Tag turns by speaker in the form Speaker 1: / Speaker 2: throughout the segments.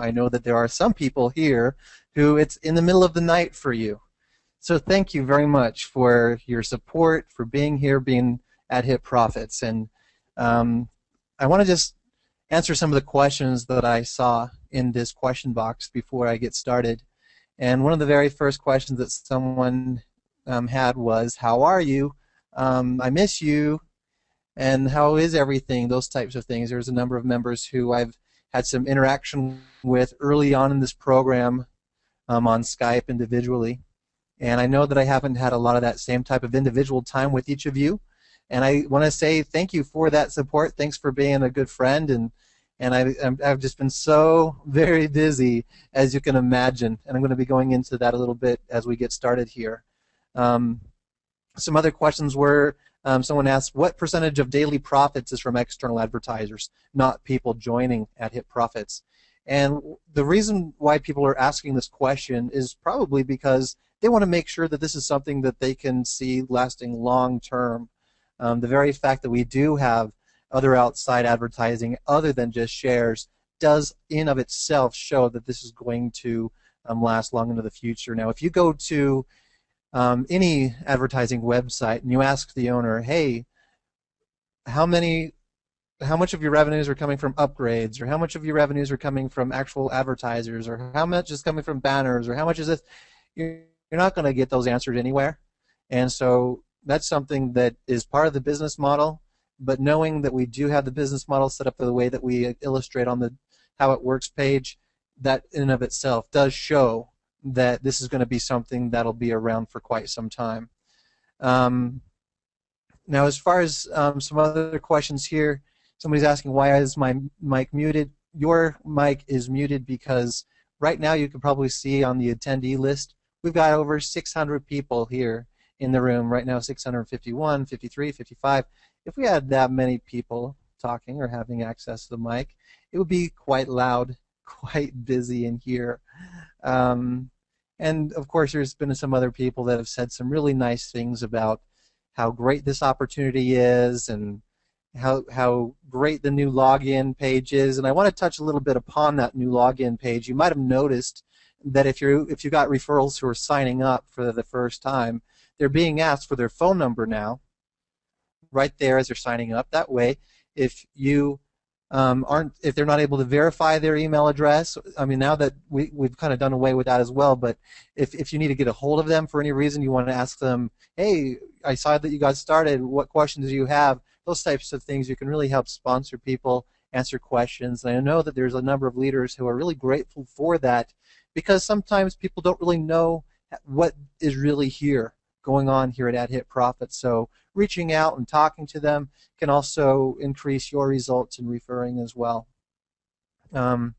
Speaker 1: I know that there are some people here who it's in the middle of the night for you. So thank you very much for your support, for being here, being at Hit Profits. And I want to just answer some of the questions that I saw in this question box before I get started. And one of the very first questions that someone had was, how are you? I miss you. And how is everything? Those types of things. There's a number of members who I've had some interaction with early on in this program on Skype individually. And I know that I haven't had a lot of that same type of individual time with each of you. And I want to say thank you for that support. Thanks for being a good friend. And I've just been so very busy, as you can imagine. And I'm going to be going into that a little bit as we get started here. Some other questions were, someone asked, what percentage of daily profits is from external advertisers, not people joining at Hit Profits? And the reason why people are asking this question is probably because they want to make sure that this is something that they can see lasting long term. The very fact that we do have other outside advertising other than just shares does in of itself show that this is going to last long into the future. Now, if you go to any advertising website and you ask the owner, hey, how much of your revenues are coming from upgrades, or how much of your revenues are coming from actual advertisers, or how much is coming from banners, or how much is this, you're not going to get those answered anywhere. And so that's something that is part of the business model, but knowing that we do have the business model set up the way that we illustrate on the how it works page, that in and of itself does show that this is going to be something that'll be around for quite some time. Now, as far as some other questions here, somebody's asking, why is my mic muted? Your mic is muted because right now you can probably see on the attendee list, we've got over 600 people here in the room right now, 651, 53, 55. If we had that many people talking or having access to the mic, it would be quite loud, quite busy in here. And of course, there's been some other people that have said some really nice things about how great this opportunity is and how great the new login page is. And I want to touch a little bit upon that new login page. You might have noticed that if you got referrals who are signing up for the first time, they're being asked for their phone number now, right there as they're signing up. That way, if you if they're not able to verify their email address, I mean, now that we've kind of done away with that as well, but if you need to get a hold of them for any reason, you want to ask them, hey, I saw that you got started, what questions do you have? Those types of things, you can really help sponsor people, answer questions. And I know that there's a number of leaders who are really grateful for that, because sometimes people don't really know what is really going on here at Hit Profits. So reaching out and talking to them can also increase your results in referring as well. Now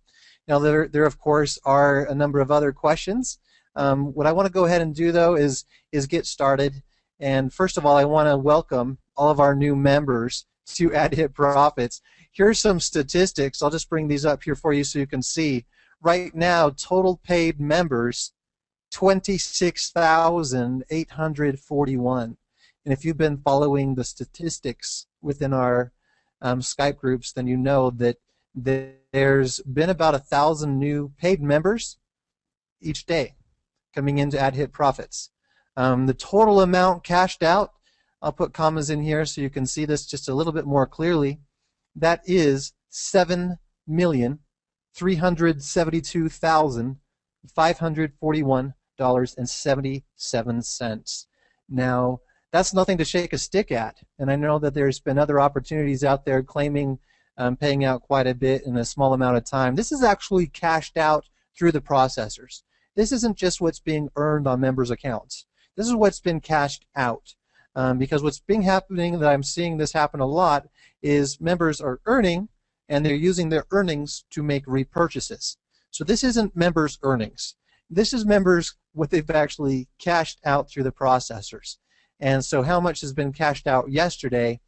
Speaker 1: there of course are a number of other questions. What I want to go ahead and do though is get started. And first of all, I want to welcome all of our new members to Hit Profits. Here's some statistics. I'll just bring these up here for you so you can see. Right now, total paid members, 26,841. And if you've been following the statistics within our Skype groups, then you know that there's been about 1,000 new paid members each day coming into Hit Profits. The total amount cashed out, I'll put commas in here so you can see this just a little bit more clearly, that is $7,372,541.77. Now, that's nothing to shake a stick at, and I know that there's been other opportunities out there claiming paying out quite a bit in a small amount of time. This is actually cashed out through the processors. This isn't just what's being earned on members' accounts. This is what's been cashed out, because what's been happening, that I'm seeing this happen a lot, is members are earning, and they're using their earnings to make repurchases. So this isn't members' earnings. This is members what they've actually cashed out through the processors. And so how much has been cashed out yesterday?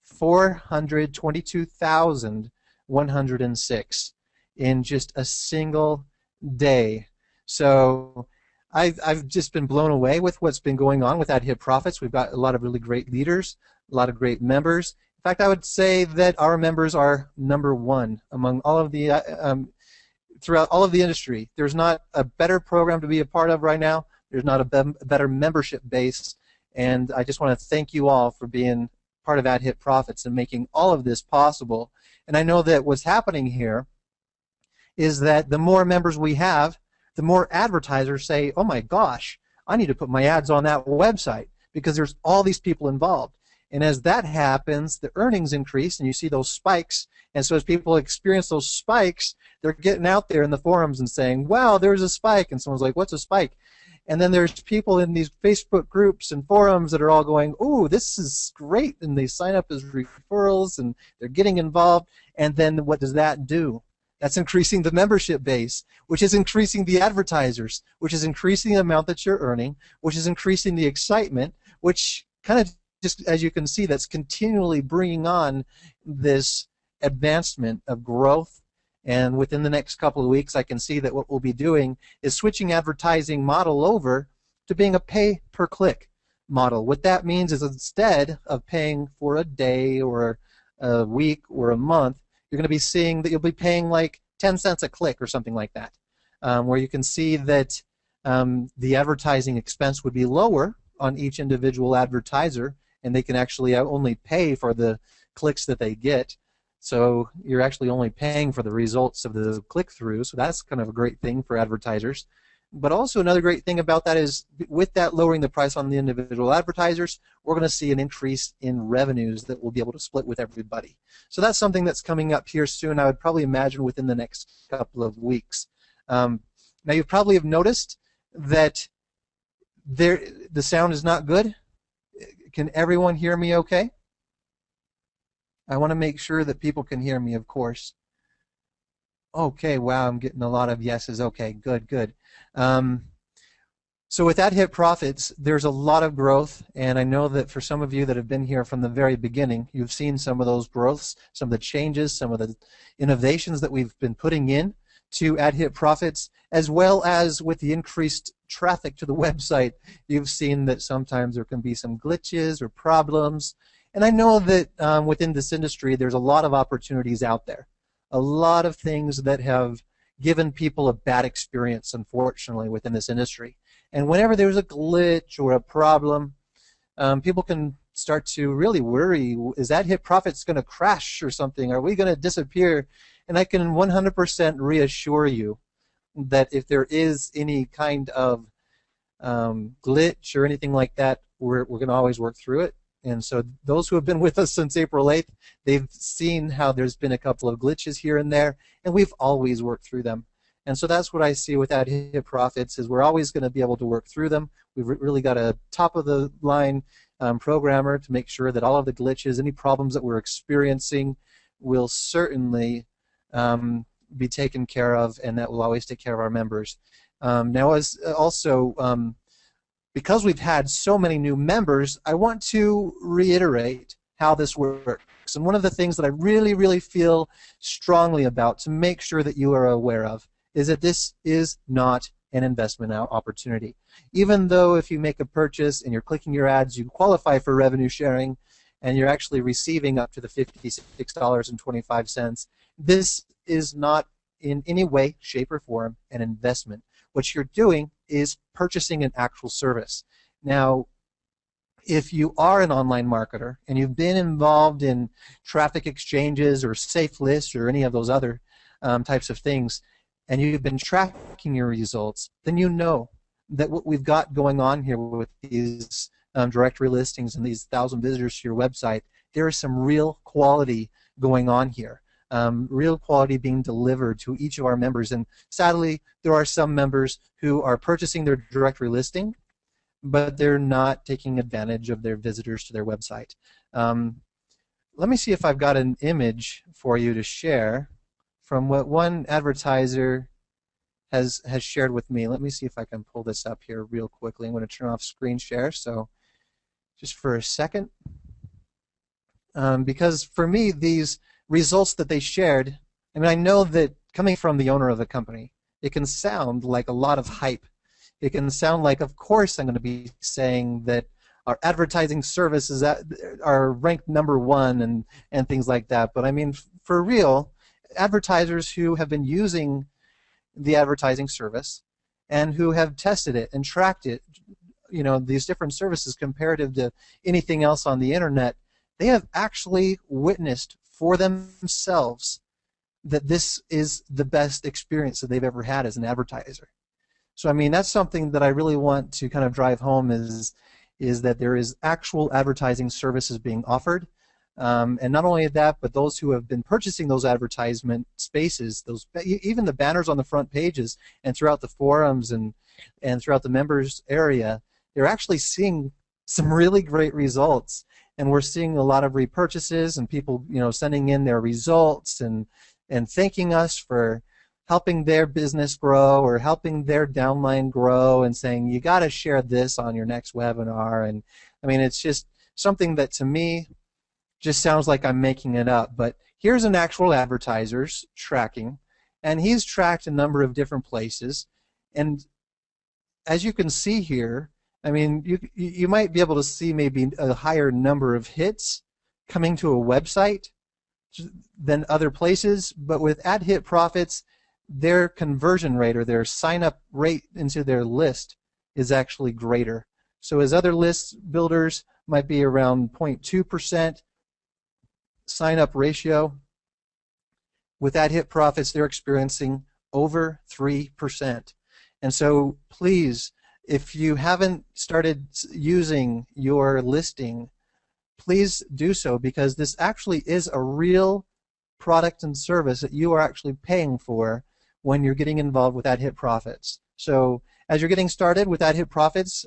Speaker 1: 422,106 in just a single day. So I've just been blown away with what's been going on with Hit Profits. We've got a lot of really great leaders, a lot of great members. In fact, I would say that our members are #1 among all of the throughout all of the industry. There's not a better program to be a part of right now. There's not a better membership base. And I just want to thank you all for being part of AdHit Profits and making all of this possible. And I know that what's happening here is that the more members we have, the more advertisers say, oh my gosh, I need to put my ads on that website because there's all these people involved. And as that happens, the earnings increase and you see those spikes. And so as people experience those spikes, they're getting out there in the forums and saying, wow, there's a spike. And someone's like, what's a spike? And then there's people in these Facebook groups and forums that are all going, oh, this is great. And they sign up as referrals and they're getting involved. And then what does that do? That's increasing the membership base, which is increasing the advertisers, which is increasing the amount that you're earning, which is increasing the excitement, which kind of just, as you can see, that's continually bringing on this advancement of growth. And within the next couple of weeks, I can see that what we'll be doing is switching advertising model over to being a pay-per-click model. What that means is instead of paying for a day or a week or a month, you're going to be seeing that you'll be paying like 10 cents a click or something like that, where you can see that the advertising expense would be lower on each individual advertiser, and they can actually only pay for the clicks that they get. So you're actually only paying for the results of the click-through, so that's kind of a great thing for advertisers. But also another great thing about that is with that lowering the price on the individual advertisers, we're going to see an increase in revenues that we'll be able to split with everybody. So that's something that's coming up here soon. I would probably imagine within the next couple of weeks. Now you probably have noticed that the sound is not good. Can everyone hear me okay? I want to make sure that people can hear me, of course. Okay, wow, I'm getting a lot of yeses. Okay, good, good. So with AdHit Profits, there's a lot of growth, and I know that for some of you that have been here from the very beginning, you've seen some of those growths, some of the changes, some of the innovations that we've been putting in to AdHit Profits, as well as with the increased traffic to the website. You've seen that sometimes there can be some glitches or problems, and I know that within this industry there's a lot of opportunities out there, a lot of things that have given people a bad experience, unfortunately, within this industry. And whenever there's a glitch or a problem, people can start to really worry, is AdHit Profits going to crash or something? Are we going to disappear? And I can 100% reassure you that if there is any kind of glitch or anything like that, we're going to always work through it. And so those who have been with us since April 8th, they've seen how there's been a couple of glitches here and there, and we've always worked through them. And so that's what I see with AdHit Profits, is we're always going to be able to work through them. We've really got a top-of-the-line programmer to make sure that all of the glitches, any problems that we're experiencing, will certainly be taken care of, and that will always take care of our members. Now, as also, because we've had so many new members, I want to reiterate how this works. And one of the things that I really, really feel strongly about to make sure that you are aware of is that this is not an investment opportunity. Even though if you make a purchase and you're clicking your ads, you qualify for revenue sharing, and you're actually receiving up to the $56.25, this is not in any way, shape, or form an investment. What you're doing is purchasing an actual service. Now, if you are an online marketer and you've been involved in traffic exchanges or safe lists or any of those other types of things, and you've been tracking your results, then you know that what we've got going on here with these directory listings and these 1,000 visitors to your website, there is some real quality going on here. Real quality being delivered to each of our members. And sadly, there are some members who are purchasing their directory listing, but they're not taking advantage of their visitors to their website. Let me see if I've got an image for you to share from what one advertiser has shared with me. Let me see if I can pull this up here real quickly. I'm going to turn off screen share, so just for a second. Because for me, these results that they shared, I mean, I know that coming from the owner of the company, it can sound like a lot of hype. It can sound like, of course, I'm going to be saying that our advertising services are ranked #1 and things like that. But I mean, for real, advertisers who have been using the advertising service and who have tested it and tracked it, these different services comparative to anything else on the internet, they have actually witnessed for themselves that this is the best experience that they've ever had as an advertiser. So I mean, that's something that I really want to kind of drive home is that there is actual advertising services being offered. And not only that, but those who have been purchasing those advertisement spaces, even the banners on the front pages and throughout the forums and throughout the members area, they're actually seeing some really great results. And we're seeing a lot of repurchases and people, sending in their results and thanking us for helping their business grow or helping their downline grow and saying, you got to share this on your next webinar. And I mean, it's just something that to me just sounds like I'm making it up. But here's an actual advertiser's tracking, and he's tracked a number of different places. And as you can see here, I mean, you might be able to see maybe a higher number of hits coming to a website than other places, but with Ad Hit Profits, their conversion rate or their sign-up rate into their list is actually greater. So as other list builders might be around 0.2% sign-up ratio, with Ad Hit Profits, they're experiencing over 3%. And so please, if you haven't started using your listing, please do so, because this actually is a real product and service that you are actually paying for when you're getting involved with Ad Hit Profits. So as you're getting started with Ad Hit Profits,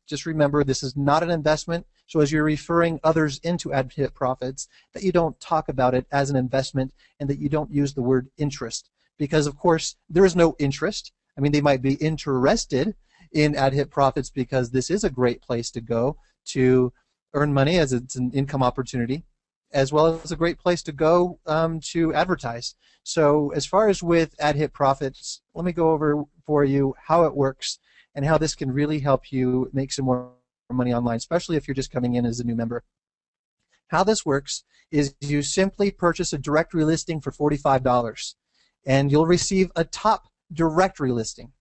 Speaker 1: just remember this is not an investment. So as you're referring others into Ad Hit Profits, that you don't talk about it as an investment and that you don't use the word interest, because of course there is no interest. I mean, they might be interested in Ad Hit Profits because this is a great place to go to earn money as it's an income opportunity, as well as a great place to go to advertise. So as far as with Ad Hit Profits, let me go over for you how it works and how this can really help you make some more money online, especially if you're just coming in as a new member. How this works is you simply purchase a directory listing for $45, and you'll receive a top directory listing.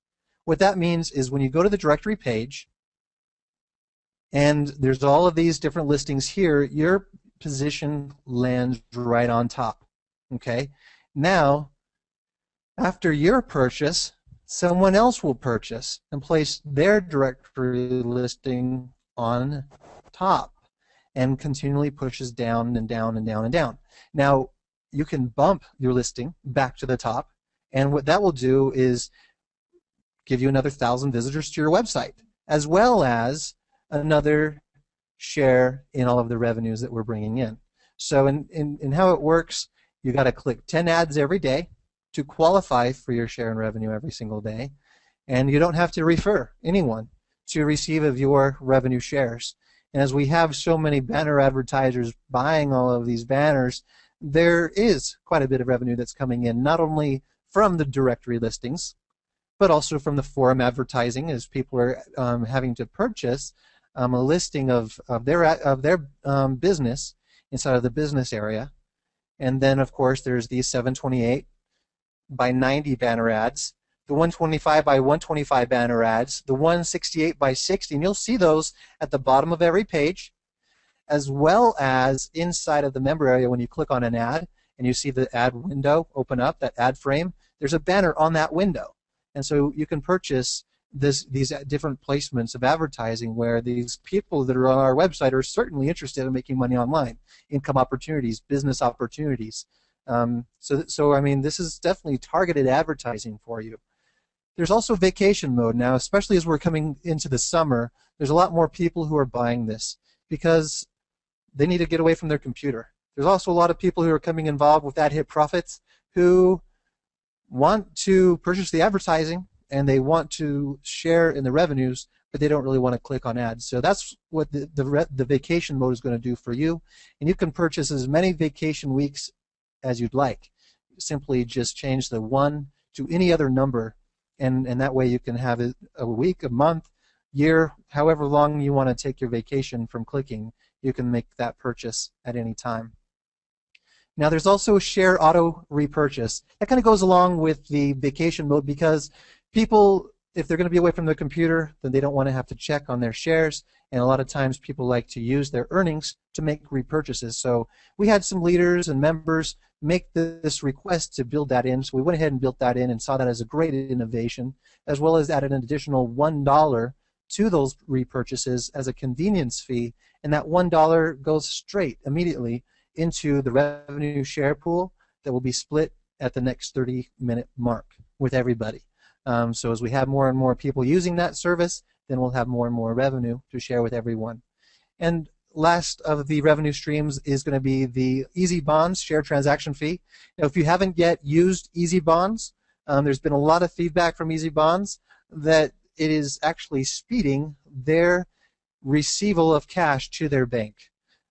Speaker 1: What that means is when you go to the directory page, and there's all of these different listings here, your position lands right on top. Okay? Now, after your purchase, someone else will purchase and place their directory listing on top and continually pushes down and down and down and down. Now, you can bump your listing back to the top, and what that will do is give you another 1,000 visitors to your website, as well as another share in all of the revenues that we're bringing in. So in how it works, you got to click 10 ads every day to qualify for your share in revenue every single day, and you don't have to refer anyone to receive of your revenue shares. And as we have so many banner advertisers buying all of these banners, there is quite a bit of revenue that's coming in, not only from the directory listings, but also from the forum advertising, as people are having to purchase a listing of their business inside of the business area. And then, of course, there's these 728 by 90 banner ads, the 125 by 125 banner ads, the 168 by 60, and you'll see those at the bottom of every page, as well as inside of the member area. When you click on an ad and you see the ad window open up, that ad frame, there's a banner on that window. And so you can purchase these different placements of advertising where these people that are on our website are certainly interested in making money online, income opportunities, business opportunities. So I mean, this is definitely targeted advertising for you. There's also vacation mode now, especially as we're coming into the summer. There's a lot more people who are buying this because they need to get away from their computer. There's also a lot of people who are coming involved with Ad Hit Profits who want to purchase the advertising and they want to share in the revenues, but they don't really want to click on ads. So that's what the vacation mode is going to do for you. And you can purchase as many vacation weeks as you'd like. Simply just change the 1 to any other number, and that way you can have it a week, a month, year, however long you want to take your vacation from clicking, you can make that purchase at any time. Now there's also share auto repurchase. That kind of goes along with the vacation mode because people, if they're going to be away from the computer, then they don't want to have to check on their shares. And a lot of times people like to use their earnings to make repurchases. So we had some leaders and members make this request to build that in. So we went ahead and built that in and saw that as a great innovation, as well as added an additional $1 to those repurchases as a convenience fee. And that $1 goes straight immediately into the revenue share pool that will be split at the next 30-minute mark with everybody. So as we have more and more people using that service, then we'll have more and more revenue to share with everyone. And last of the revenue streams is going to be the Easy Bonds share transaction fee. Now, if you haven't yet used Easy Bonds, there's been a lot of feedback from Easy Bonds that it is actually speeding their receival of cash to their bank.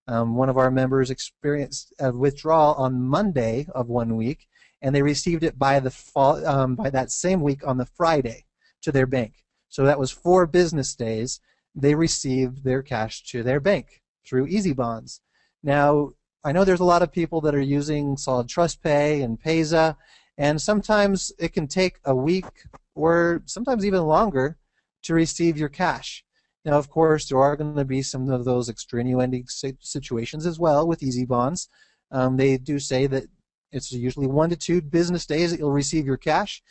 Speaker 1: One of our members experienced a withdrawal on Monday of 1 week, and they received it by that same week on the Friday to their bank. So that was 4 business days. They received their cash to their bank through Easy Bonds. Now, I know there's a lot of people that are using Solid Trust Pay and Payza, and sometimes it can take a week or sometimes even longer to receive your cash. Now, of course, there are going to be some of those extenuating situations as well with Easy Bonds. They do say that it's usually 1 to 2 business days that you'll receive your cash,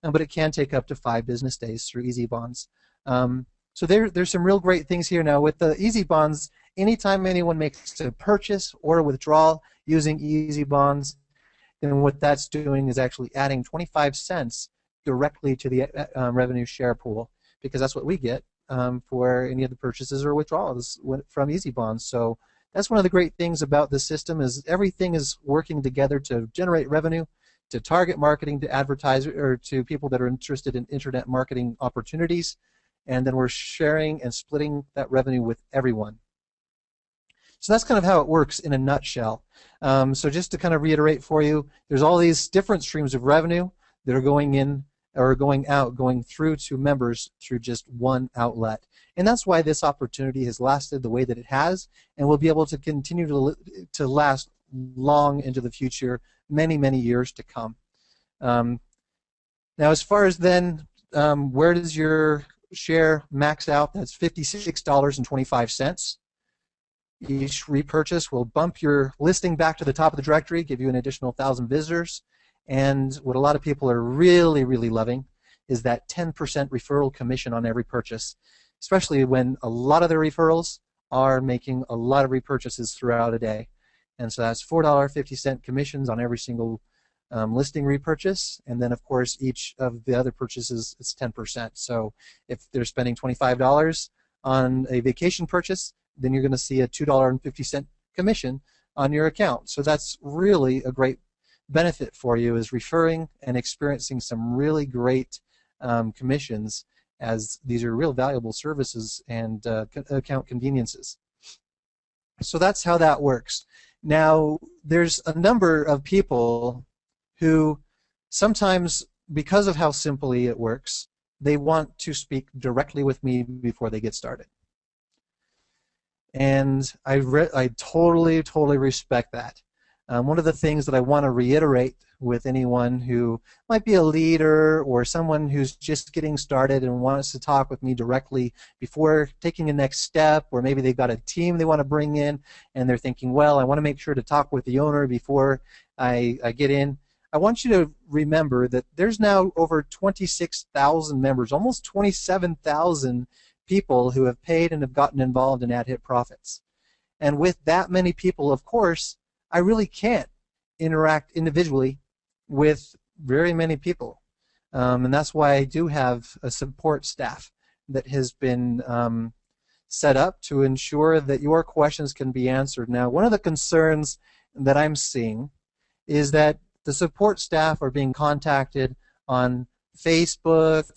Speaker 1: but it can take up to 5 business days through Easy Bonds. So there's some real great things here now. With the Easy Bonds, anytime anyone makes a purchase or a withdrawal using Easy Bonds, then what that's doing is actually adding 25 cents directly to the revenue share pool, because that's what we get for any of the purchases or withdrawals from Easy Bonds. So that's one of the great things about the system, is everything is working together to generate revenue, to target marketing to advertisers or to people that are interested in internet marketing opportunities, and then we're sharing and splitting that revenue with everyone. So that's kind of how it works in a nutshell. So just to kind of reiterate for you, there's all these different streams of revenue that are going in or going out, going through to members through just one outlet. And that's why this opportunity has lasted the way that it has, and will be able to continue to last long into the future, many, many years to come. Now, as far as then, where does your share max out? That's $56.25. Each repurchase will bump your listing back to the top of the directory, give you an additional 1,000 visitors. And what a lot of people are really, really loving is that 10% referral commission on every purchase, especially when a lot of the referrals are making a lot of repurchases throughout a day. And so that's $4.50 commissions on every single listing repurchase. And then, of course, each of the other purchases is 10%. So if they're spending $25 on a vacation purchase, then you're going to see a $2.50 commission on your account. So that's really a great benefit for you, is referring and experiencing some really great commissions, as these are real valuable services and account conveniences. So that's how that works. Now, there's a number of people who sometimes, because of how simply it works, they want to speak directly with me before they get started. And I totally, totally respect that. One of the things that I want to reiterate with anyone who might be a leader or someone who's just getting started and wants to talk with me directly before taking a next step, or maybe they've got a team they want to bring in and they're thinking, well, I want to make sure to talk with the owner before I get in. I want you to remember that there's now over 26,000 members, almost 27,000 people who have paid and have gotten involved in AdHit Profits. And with that many people, of course, I really can't interact individually with very many people. And that's why I do have a support staff that has been set up to ensure that your questions can be answered. Now, one of the concerns that I'm seeing is that the support staff are being contacted on Facebook,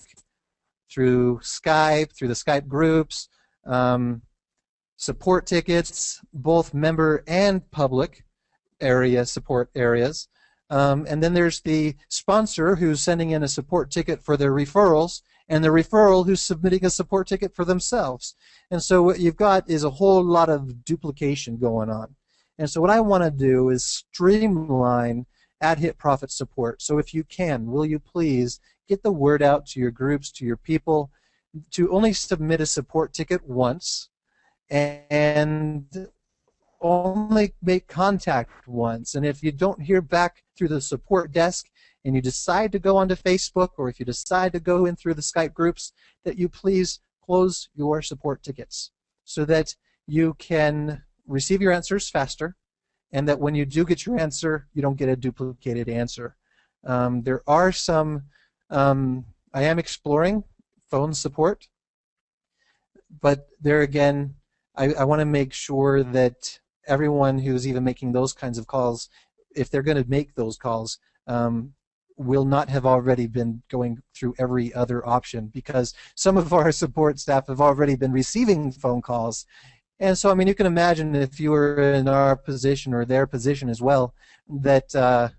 Speaker 1: through Skype, through the Skype groups, support tickets, both member and public area support areas. And then there's the sponsor who's sending in a support ticket for their referrals, and the referral who's submitting a support ticket for themselves. And so what you've got is a whole lot of duplication going on. And so what I want to do is streamline hit profit support. So if you can, will you please get the word out to your groups, to your people, to only submit a support ticket once and only make contact once. And if you don't hear back through the support desk and you decide to go onto Facebook, or if you decide to go in through the Skype groups, that you please close your support tickets so that you can receive your answers faster, and that when you do get your answer, you don't get a duplicated answer. There are some, I am exploring phone support, but there again, I want to make sure that everyone who's even making those kinds of calls, if they're going to make those calls, will not have already been going through every other option, because some of our support staff have already been receiving phone calls. And so, I mean, you can imagine if you were in our position or their position as well, that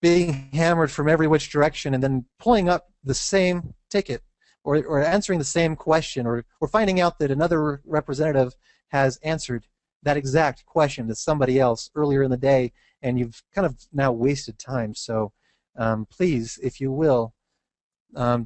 Speaker 1: being hammered from every which direction and then pulling up the same ticket, or answering the same question, or finding out that another representative has answered that exact question to somebody else earlier in the day, and you've kind of now wasted time. So please, if you will,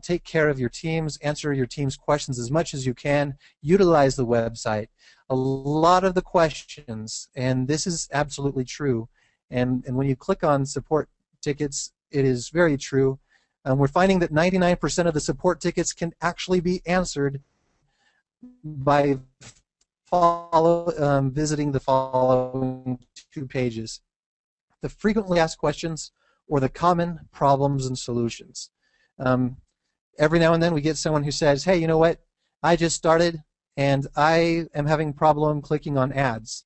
Speaker 1: take care of your teams, answer your team's questions as much as you can, utilize the website. A lot of the questions, and this is absolutely true, and when you click on support tickets, it is very true. We're finding that 99% of the support tickets can actually be answered by visiting the following 2 pages: the frequently asked questions or the common problems and solutions. Every now and then we get someone who says, hey, you know what, I just started and I am having a problem clicking on ads.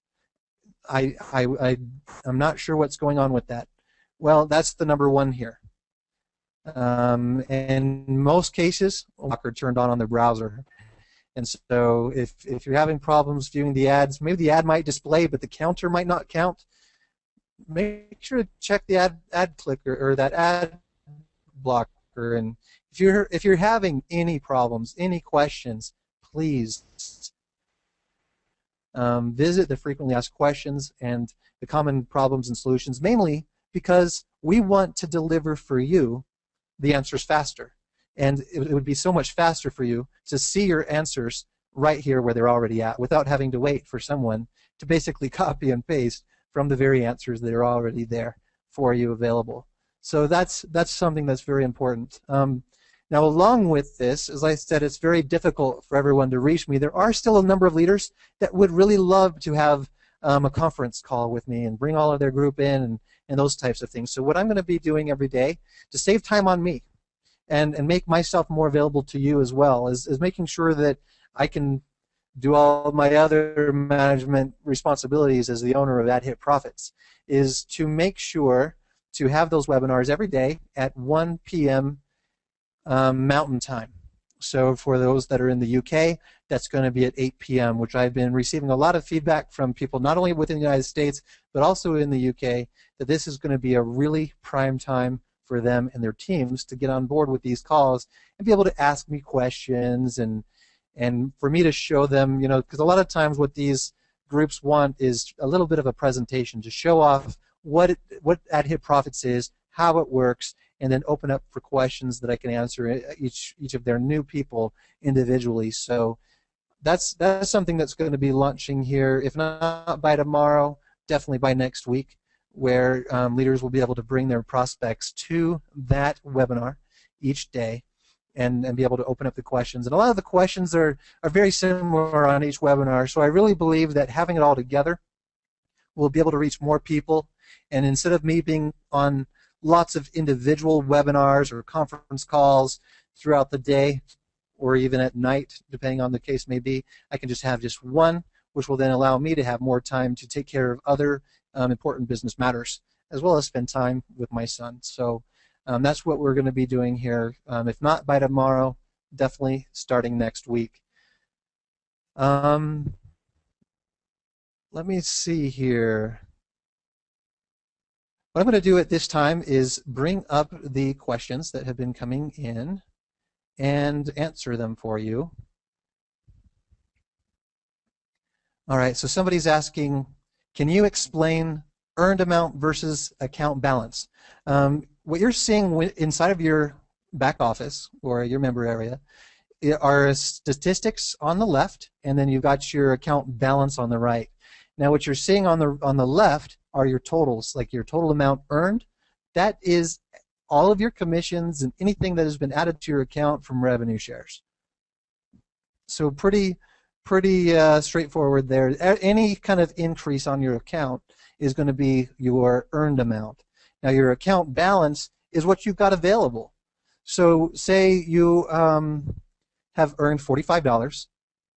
Speaker 1: I'm not sure what's going on with that. Well, that's the number 1 here. In most cases, blocker turned on their browser. And so if you're having problems viewing the ads, maybe the ad might display, but the counter might not count. Make sure to check the ad clicker, or that ad blocker. And if you're having any problems, any questions, please visit the frequently asked questions and the common problems and solutions, mainly because we want to deliver for you the answers faster. And it would be so much faster for you to see your answers right here where they're already at, without having to wait for someone to basically copy and paste from the very answers that are already there for you available. So that's something that's very important. Now, along with this, as I said, it's very difficult for everyone to reach me. There are still a number of leaders that would really love to have a conference call with me and bring all of their group in and those types of things. So what I'm going to be doing every day to save time on me and make myself more available to you as well is making sure that I can do all of my other management responsibilities as the owner of AdHit Profits, is to make sure to have those webinars every day at 1 p.m. Mountain Time. So for those that are in the UK, that's going to be at 8 p.m., which I've been receiving a lot of feedback from people not only within the United States, but also in the UK, that this is going to be a really prime time for them and their teams to get on board with these calls and be able to ask me questions, and for me to show them, you know, because a lot of times what these groups want is a little bit of a presentation to show off what AdHit Profits is, how it works, and then open up for questions that I can answer each of their new people individually. So that's something that's going to be launching here, if not by tomorrow, definitely by next week, where leaders will be able to bring their prospects to that webinar each day and be able to open up the questions. And a lot of the questions are very similar on each webinar, so I really believe that having it all together, we'll be able to reach more people. And instead of me being on lots of individual webinars or conference calls throughout the day, or even at night, depending on the case may be, I can just have just one, which will then allow me to have more time to take care of other important business matters, as well as spend time with my son. So that's what we're going to be doing here. If not by tomorrow, definitely starting next week. Let me see here. What I'm going to do at this time is bring up the questions that have been coming in and answer them for you. All right, so somebody's asking, can you explain earned amount versus account balance? What you're seeing inside of your back office or your member area are statistics on the left, and then you've got your account balance on the right. Now, what you're seeing on the left are your totals, like your total amount earned. That is all of your commissions and anything that has been added to your account from revenue shares. So pretty straightforward there. Any kind of increase on your account is going to be your earned amount. Now, your account balance is what you've got available. So say you have earned $45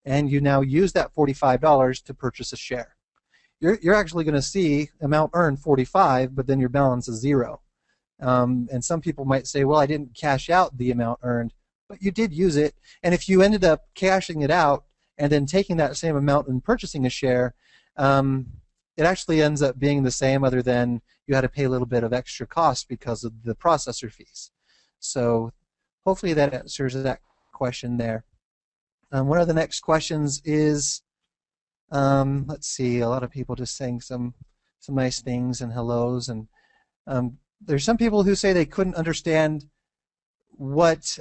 Speaker 1: and you now use that $45 to purchase a share. You're actually going to see amount earned 45, but then your balance is 0. And some people might say, well, I didn't cash out the amount earned, but you did use it. And if you ended up cashing it out and then taking that same amount and purchasing a share, it actually ends up being the same, other than you had to pay a little bit of extra cost because of the processor fees. So hopefully that answers that question there. One of the next questions is, let's see, a lot of people just saying some nice things and hellos, and there's some people who say they couldn't understand what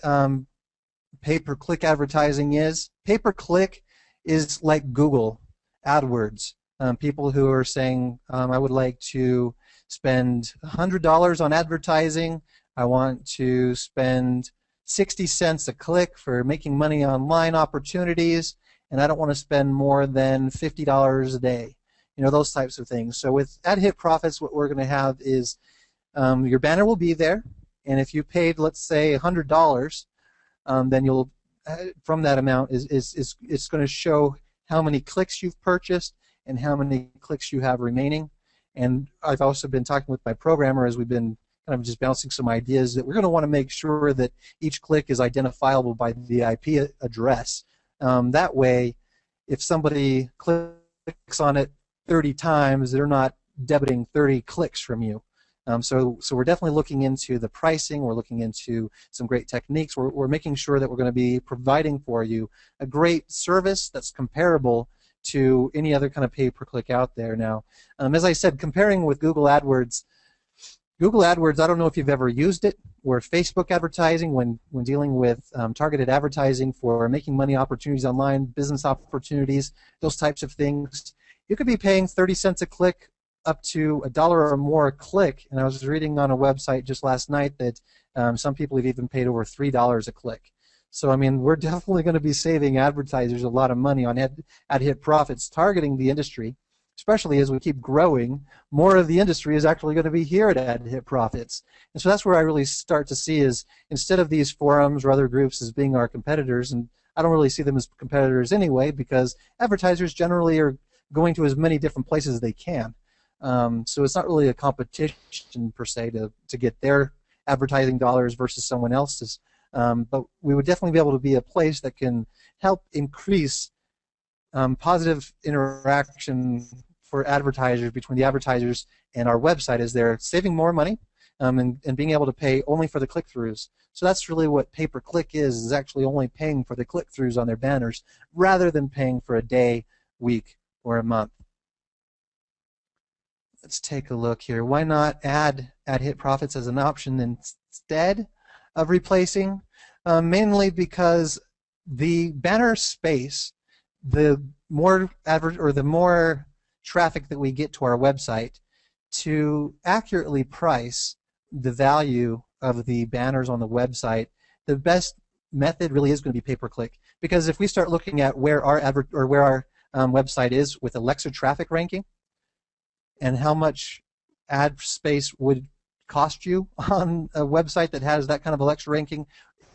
Speaker 1: pay-per-click advertising is. Pay-per-click is like Google AdWords. People who are saying, I would like to spend $100 on advertising. I want to spend 60 cents a click for making money online opportunities, and I don't want to spend more than $50 a day. You know, those types of things. So with AdHit Profits, what we're going to have is your banner will be there, and if you paid, let's say, $100, then you'll, from that amount, it's going to show how many clicks you've purchased and how many clicks you have remaining. And I've also been talking with my programmer as we've been kind of just bouncing some ideas that we're going to want to make sure that each click is identifiable by the IP address. That way, if somebody clicks on it 30 times, they're not debiting 30 clicks from you. So we're definitely looking into the pricing. We're looking into some great techniques. We're making sure that we're going to be providing for you a great service that's comparable to any other kind of pay-per-click out there now. As I said, comparing with Google AdWords, I don't know if you've ever used it, or Facebook advertising when dealing with targeted advertising for making money opportunities online, business opportunities, those types of things. You could be paying 30 cents a click up to $1 or more a click, and I was reading on a website just last night that some people have even paid over $3 a click. So I mean, we're definitely going to be saving advertisers a lot of money on AdHit Profits targeting the industry, especially as we keep growing. More of the industry is actually going to be here at AdHit Profits, and so that's where I really start to see is, instead of these forums or other groups as being our competitors, and I don't really see them as competitors anyway, because advertisers generally are going to as many different places as they can. So it's not really a competition per se to get their advertising dollars versus someone else's, but we would definitely be able to be a place that can help increase positive interaction for advertisers, between the advertisers and our website, as they're saving more money and being able to pay only for the click-throughs. So that's really what pay-per-click is actually only paying for the click-throughs on their banners rather than paying for a day, week, or a month. Let's take a look here. Why not add AdHit Profits as an option instead of replacing? Mainly because the banner space, the more traffic that we get to our website, to accurately price the value of the banners on the website, the best method really is going to be pay-per-click. Because if we start looking at where our website is with Alexa traffic ranking, and how much ad space would cost you on a website that has that kind of Alexa ranking,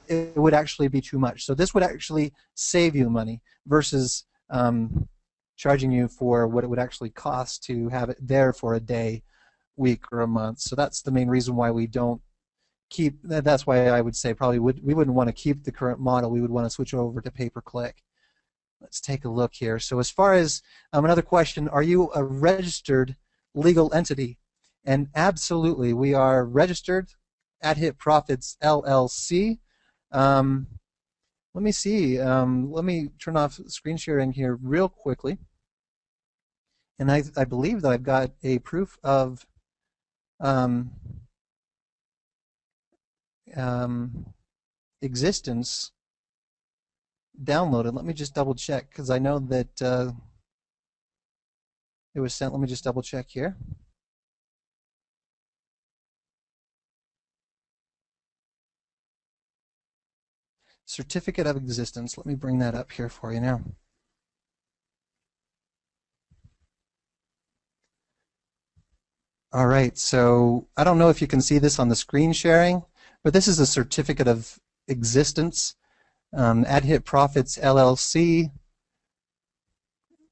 Speaker 1: it would actually be too much. So this would actually save you money versus charging you for what it would actually cost to have it there for a day, week, or a month. So that's the main reason why we don't keep. That's why I would say probably we wouldn't want to keep the current model. We would want to switch over to pay-per-click. Let's take a look here. So as far as another question, are you a registered legal entity? And absolutely, we are registered, AdHit Profits LLC. Let me see. Let me turn off screen sharing here real quickly. And I believe that I've got a proof of um, um, existence downloaded. Let me just double check because I know that it was sent. Let me just double check here. Certificate of existence. Let me bring that up here for you now. All right, so I don't know if you can see this on the screen sharing, but this is a certificate of existence. AdHit Profits LLC,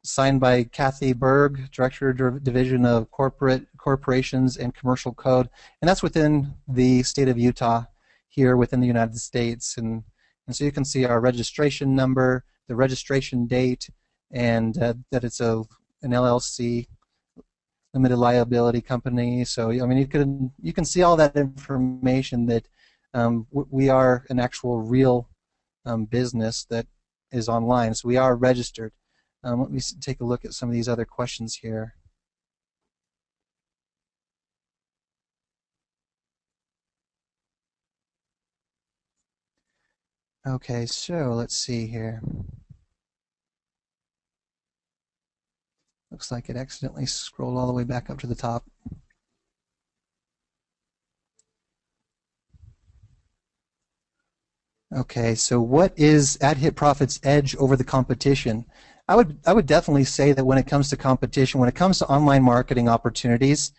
Speaker 1: signed by Kathy Berg, Director of Division of Corporations and Commercial Code, and that's within the state of Utah here within the United States. And so you can see our registration number, the registration date, and that it's an LLC, limited liability company. So I mean, you can see all that information that we are an actual real business that is online. So we are registered. Let me take a look at some of these other questions here. Okay, so let's see here. Looks like it accidentally scrolled all the way back up to the top. Okay, so what is AdHit Profits' edge over the competition? I would definitely say that when it comes to competition, when it comes to online marketing opportunities,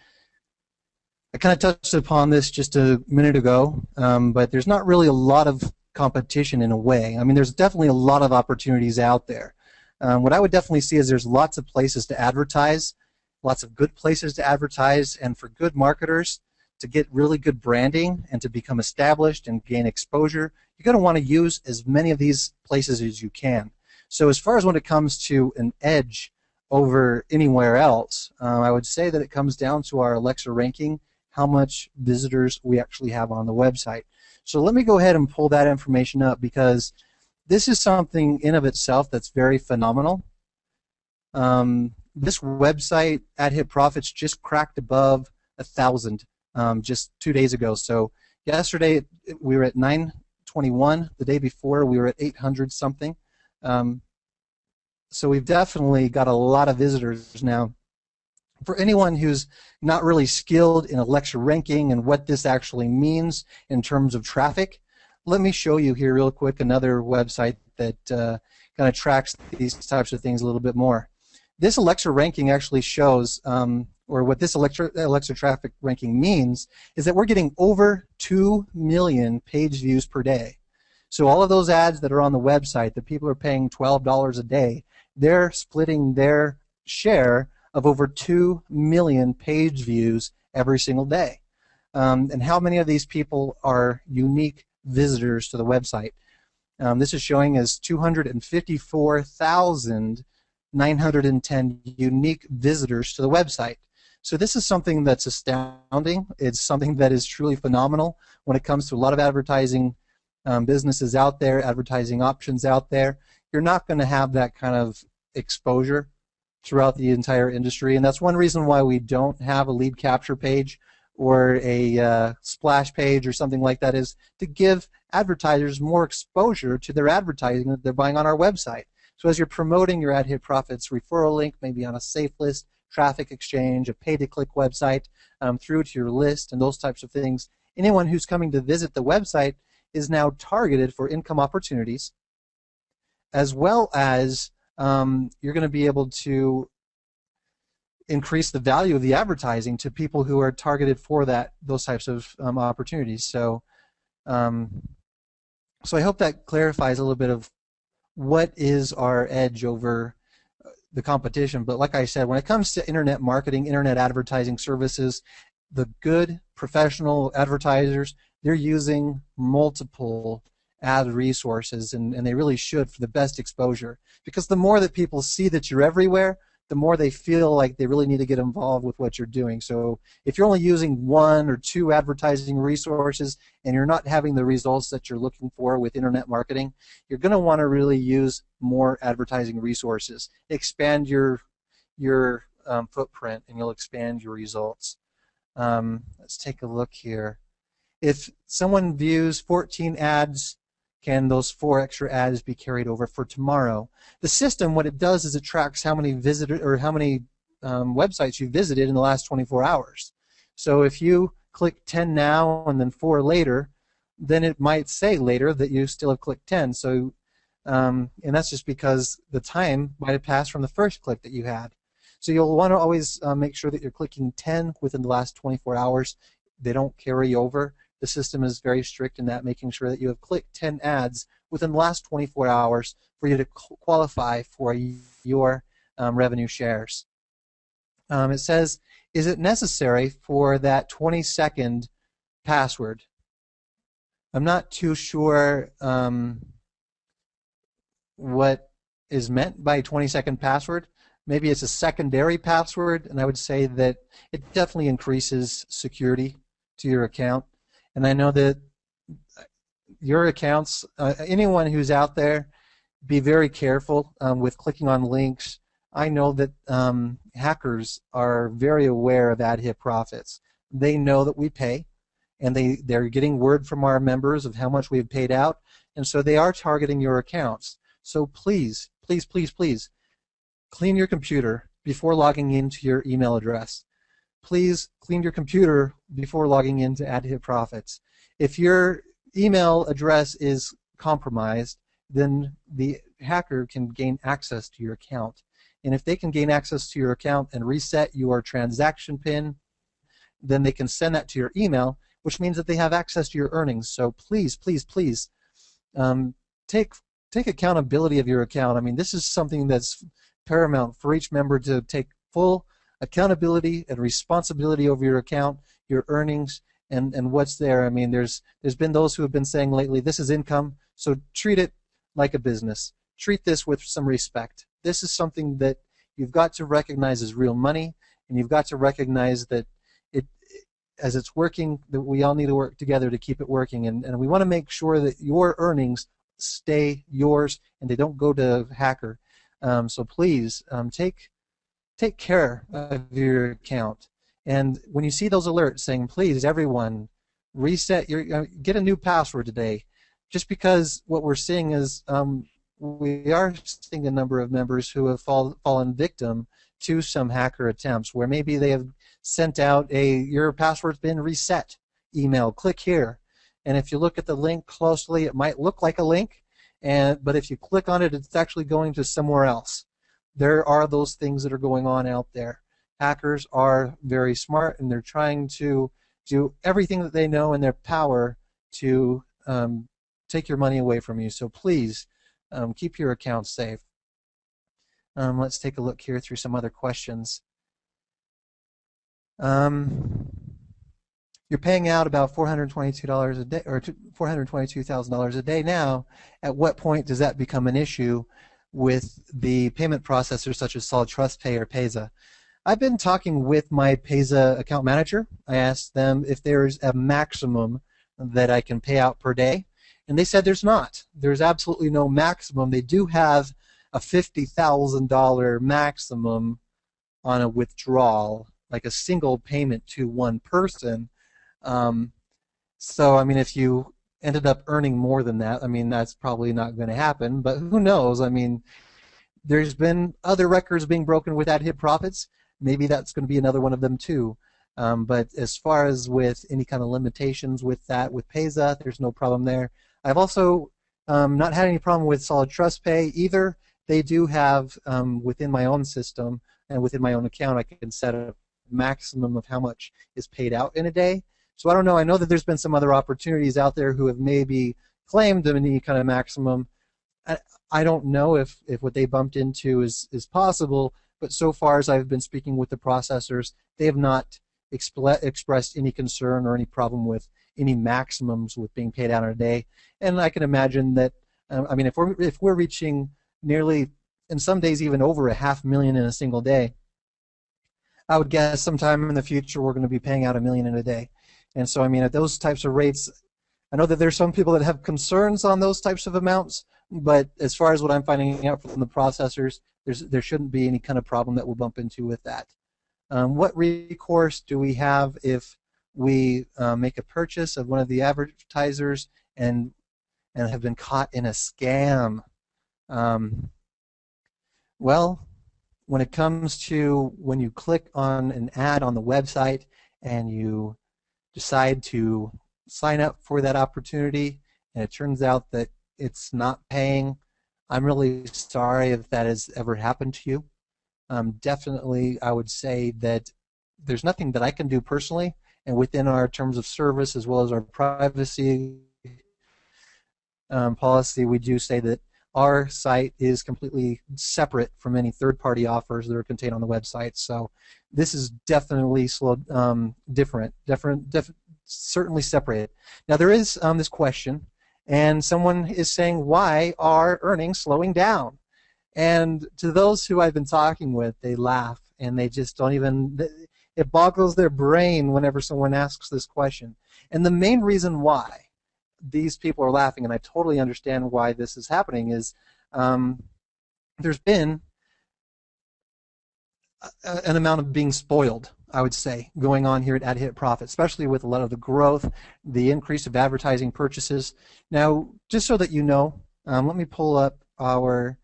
Speaker 1: I kind of touched upon this just a minute ago, but there's not really a lot of competition in a way. I mean, there's definitely a lot of opportunities out there. What I would definitely see is there's lots of places to advertise, lots of good places to advertise, and for good marketers to get really good branding and to become established and gain exposure, you're going to want to use as many of these places as you can. So as far as when it comes to an edge over anywhere else, I would say that it comes down to our Alexa ranking, how much visitors we actually have on the website. So let me go ahead and pull that information up because this is something in of itself that's very phenomenal. This website, AdHit Profits, just cracked above 1,000 just 2 days ago. So yesterday we were at 921. The day before we were at 800 something. So we've definitely got a lot of visitors now. For anyone who's not really skilled in Alexa ranking and what this actually means in terms of traffic, let me show you here real quick another website that kind of tracks these types of things a little bit more. This Alexa ranking actually shows, or what this Alexa traffic ranking means, is that we're getting over 2 million page views per day. So all of those ads that are on the website that people are paying $12 a day, they're splitting their share of over 2 million page views every single day. And how many of these people are unique visitors to the website? This is showing as 254,910 unique visitors to the website. So this is something that's astounding. It's something that is truly phenomenal when it comes to a lot of advertising businesses out there, advertising options out there. You're not going to have that kind of exposure throughout the entire industry, and that's one reason why we don't have a lead capture page or a splash page or something like that, is to give advertisers more exposure to their advertising that they're buying on our website. So as you're promoting your AdHit Profits referral link, maybe on a safe list, traffic exchange, a pay-to-click website, through to your list and those types of things, anyone who's coming to visit the website is now targeted for income opportunities, as well as you're going to be able to increase the value of the advertising to people who are targeted for those types of opportunities. So, so I hope that clarifies a little bit of what is our edge over the competition. But like I said, when it comes to internet marketing, internet advertising services, the good professional advertisers, they're using multiple ad resources, and they really should, for the best exposure. Because the more that people see that you're everywhere, the more they feel like they really need to get involved with what you're doing. So if you're only using 1 or 2 advertising resources and you're not having the results that you're looking for with internet marketing, you're going to want to really use more advertising resources. Expand your footprint, and you'll expand your results. Let's take a look here. If someone views 14 ads, can those 4 extra ads be carried over for tomorrow? The system, what it does is it tracks how many visitors or how many websites you visited in the last 24 hours. So if you click 10 now and then 4 later, then it might say later that you still have clicked 10. So, and that's just because the time might have passed from the first click that you had. So you'll want to always make sure that you're clicking 10 within the last 24 hours. They don't carry over. The system is very strict in that, making sure that you have clicked 10 ads within the last 24 hours for you to qualify for your revenue shares. It says, is it necessary for that 20-second password? I'm not too sure what is meant by 20-second password. Maybe it's a secondary password, and I would say that it definitely increases security to your account. And I know that your accounts, anyone who's out there, be very careful with clicking on links. I know that hackers are very aware of AdHit profits. They know that we pay, and they're getting word from our members of how much we have paid out, and so they are targeting your accounts. So please, please, please, please, clean your computer before logging into your email address. Please clean your computer before logging into AdHit profits. If your email address is compromised, then the hacker can gain access to your account. And if they can gain access to your account and reset your transaction PIN, then they can send that to your email, which means that they have access to your earnings. So please, please, please, take accountability of your account. I mean, this is something that's paramount for each member to take full accountability and responsibility over your account, your earnings, and what's there. I mean, there's been those who have been saying lately, this is income, so treat it like a business. Treat this with some respect. This is something that you've got to recognize as real money, and you've got to recognize that as it's working, that we all need to work together to keep it working, and we want to make sure that your earnings stay yours and they don't go to hacker. So please take care of your account. And when you see those alerts saying, please, everyone, reset your, get a new password today, just because what we're seeing is we are seeing a number of members who have fallen victim to some hacker attempts where maybe they have sent out your password's been reset email, click here. And if you look at the link closely, it might look like a link, but if you click on it, it's actually going to somewhere else. There are those things that are going on out there. Hackers are very smart, and they're trying to do everything that they know in their power to take your money away from you. So please keep your account safe. Let's take a look here through some other questions. You're paying out about $422 a day, or $422,000 a day now. At what point does that become an issue with the payment processors such as Solid Trust Pay or Payza? I've been talking with my Payza account manager. I asked them if there's a maximum that I can pay out per day, and they said there's not. There's absolutely no maximum. They do have a $50,000 maximum on a withdrawal, like a single payment to one person. So, I mean, if you ended up earning more than that, I mean, that's probably not going to happen, but who knows? I mean, there's been other records being broken with AdHit profits. Maybe that's going to be another one of them too. But as far as with any kind of limitations with that, with Payza, there's no problem there. I've also not had any problem with Solid Trust Pay either. They do have, within my own system and within my own account, I can set a maximum of how much is paid out in a day. So I don't know. I know that there's been some other opportunities out there who have maybe claimed any kind of maximum. I don't know if what they bumped into is possible, but so far as I've been speaking with the processors, they have not expressed any concern or any problem with any maximums with being paid out in a day. And I can imagine that, I mean, if we're reaching nearly, in some days even over $500,000 in a single day, I would guess sometime in the future we're going to be paying out $1 million in a day. And so, I mean, at those types of rates, I know that there's some people that have concerns on those types of amounts, but as far as what I'm finding out from the processors, there shouldn't be any kind of problem that we'll bump into with that. What recourse do we have if we make a purchase of one of the advertisers and have been caught in a scam? Well, when it comes to when you click on an ad on the website and you decide to sign up for that opportunity and it turns out that it's not paying, I'm really sorry if that has ever happened to you. Definitely, I would say that there's nothing that I can do personally, and within our terms of service as well as our privacy policy, we do say that our site is completely separate from any third-party offers that are contained on the website. So this is definitely different, certainly separated. Now there is this question, and someone is saying, why are earnings slowing down? And to those who I've been talking with, they laugh and they just don't even, it boggles their brain whenever someone asks this question. And the main reason why these people are laughing, and I totally understand why this is happening, is there's been an amount of being spoiled, I would say, going on here at Hit Profit, especially with a lot of the growth, the increase of advertising purchases. Now, just so that you know, let me pull up our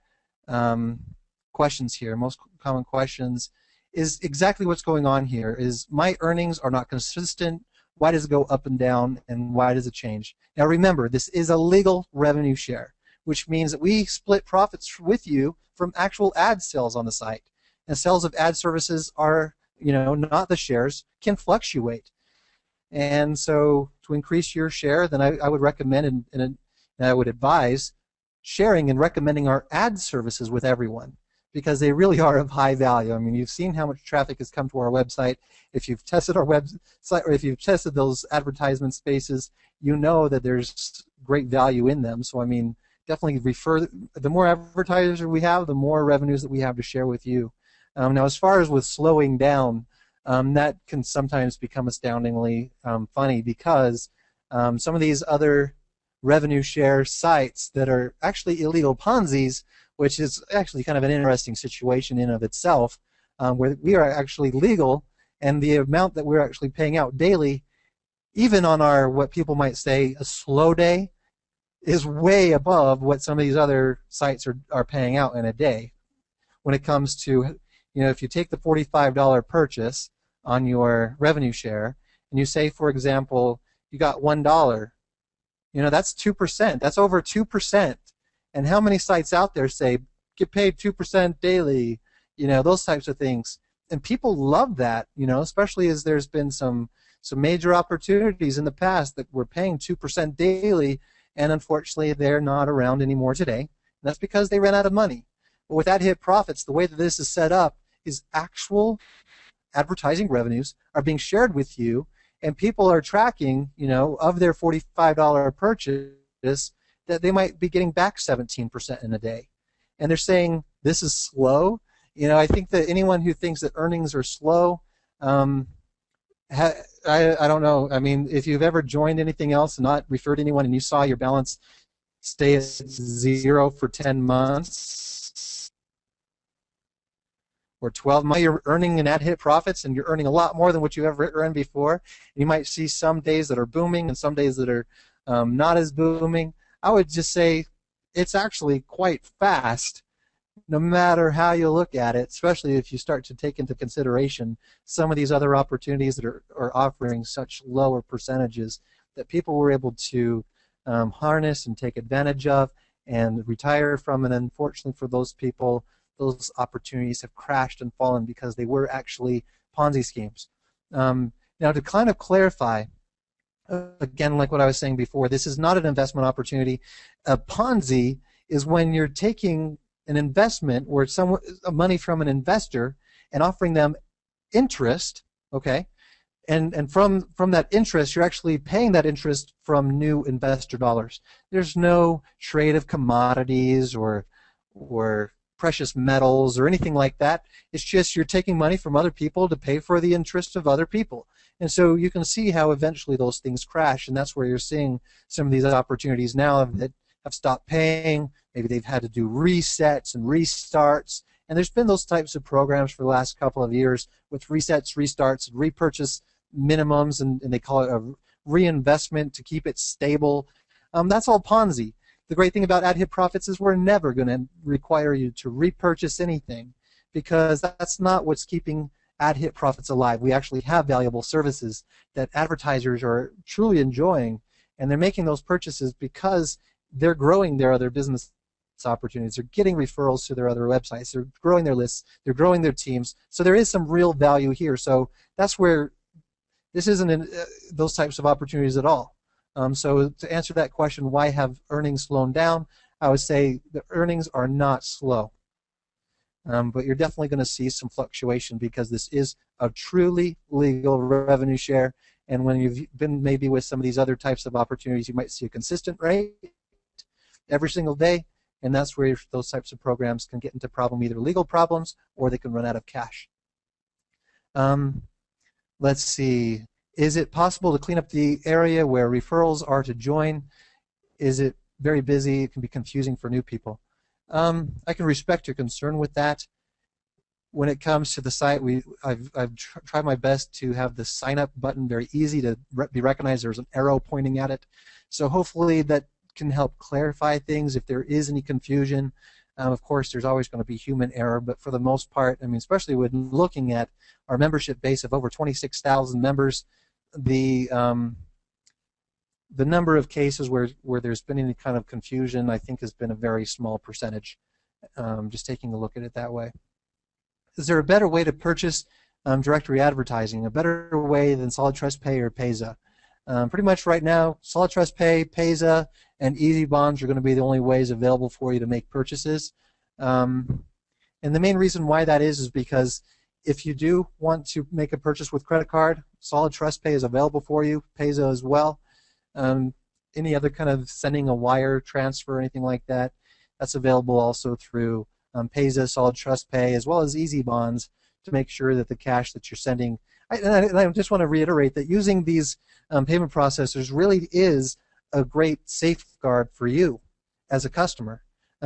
Speaker 1: questions here. Most common questions is exactly what's going on here is my earnings are not consistent. Why does it go up and down, and why does it change? Now remember, this is a legal revenue share, which means that we split profits with you from actual ad sales on the site. And sales of ad services are, not the shares, can fluctuate. And so to increase your share, then I would recommend and I would advise sharing and recommending our ad services with everyone, because they really are of high value. I mean, you've seen how much traffic has come to our website. If you've tested our website, or if you've tested those advertisement spaces, you know that there's great value in them. So I mean, definitely the more advertisers we have, the more revenues that we have to share with you. Now, as far as with slowing down, that can sometimes become astoundingly funny, because some of these other revenue share sites that are actually illegal Ponzi's, which is actually kind of an interesting situation in of itself, where we are actually legal, and the amount that we're actually paying out daily, even on our, what people might say, a slow day, is way above what some of these other sites are paying out in a day. When it comes to, if you take the $45 purchase on your revenue share, and you say, for example, you got $1, that's 2%. That's over 2%. And how many sites out there say, get paid 2% daily, those types of things. And people love that, especially as there's been some major opportunities in the past that were paying 2% daily, and unfortunately they're not around anymore today. And that's because they ran out of money. But with Ad Hit Profits, the way that this is set up is actual advertising revenues are being shared with you, and people are tracking, of their $45 purchase, that they might be getting back 17% in a day. And they're saying this is slow. I think that anyone who thinks that earnings are slow, I don't know. I mean, if you've ever joined anything else and not referred anyone, and you saw your balance stay at 0 for 10 months or 12 months, you're earning in Ad Hit Profits, and you're earning a lot more than what you've ever earned before. You might see some days that are booming and some days that are not as booming. I would just say it's actually quite fast, no matter how you look at it, especially if you start to take into consideration some of these other opportunities that are offering such lower percentages that people were able to harness and take advantage of and retire from. And unfortunately for those people, those opportunities have crashed and fallen because they were actually Ponzi schemes. Now, to kind of clarify, again, like what I was saying before, this is not an investment opportunity. A Ponzi is when you're taking an investment or money from an investor and offering them interest, okay? And from that interest, you're actually paying that interest from new investor dollars. There's no trade of commodities or precious metals or anything like that. It's just you're taking money from other people to pay for the interest of other people. And so you can see how eventually those things crash, and that's where you're seeing some of these opportunities now that have stopped paying. Maybe they've had to do resets and restarts, And there's been those types of programs for the last couple of years with resets, restarts, repurchase minimums, and they call it a reinvestment to keep it stable. That's all Ponzi. The great thing about Ad Hit Profits is we're never going to require you to repurchase anything, because that's not what's keeping Ad Hit Profits alive. We actually have valuable services that advertisers are truly enjoying, and they're making those purchases because they're growing their other business opportunities. They're getting referrals to their other websites. They're growing their lists. They're growing their teams. So there is some real value here. So that's where this isn't in those types of opportunities at all. So to answer that question, why have earnings slowed down? I would say the earnings are not slow. But you're definitely going to see some fluctuation because this is a truly legal revenue share. And when you've been maybe with some of these other types of opportunities, you might see a consistent rate every single day. And that's where those types of programs can get into either legal problems or they can run out of cash. Let's see. Is it possible to clean up the area where referrals are to join? Is it very busy? It can be confusing for new people. I can respect your concern with that. When it comes to the site, I've tried my best to have the sign up button very easy to be recognized. There's an arrow pointing at it. So hopefully that can help clarify things if there is any confusion. Of course, there's always going to be human error, but for the most part, I mean, especially when looking at our membership base of over 26,000 members, the number of cases where there's been any kind of confusion, I think, has been a very small percentage, just taking a look at it that way. Is there a better way to purchase directory advertising, a better way than Solid Trust Pay or Payza? Pretty much right now, Solid Trust Pay, Payza, and Easy Bonds are going to be the only ways available for you to make purchases. And the main reason why that is because if you do want to make a purchase with credit card, Solid Trust Pay is available for you, Payza as well. Any other kind of sending a wire transfer or anything like that, that's available also through Payza, Solid Trust Pay, as well as Easy Bonds to make sure that the cash that you're sending. And I just want to reiterate that using these payment processors really is a great safeguard for you as a customer,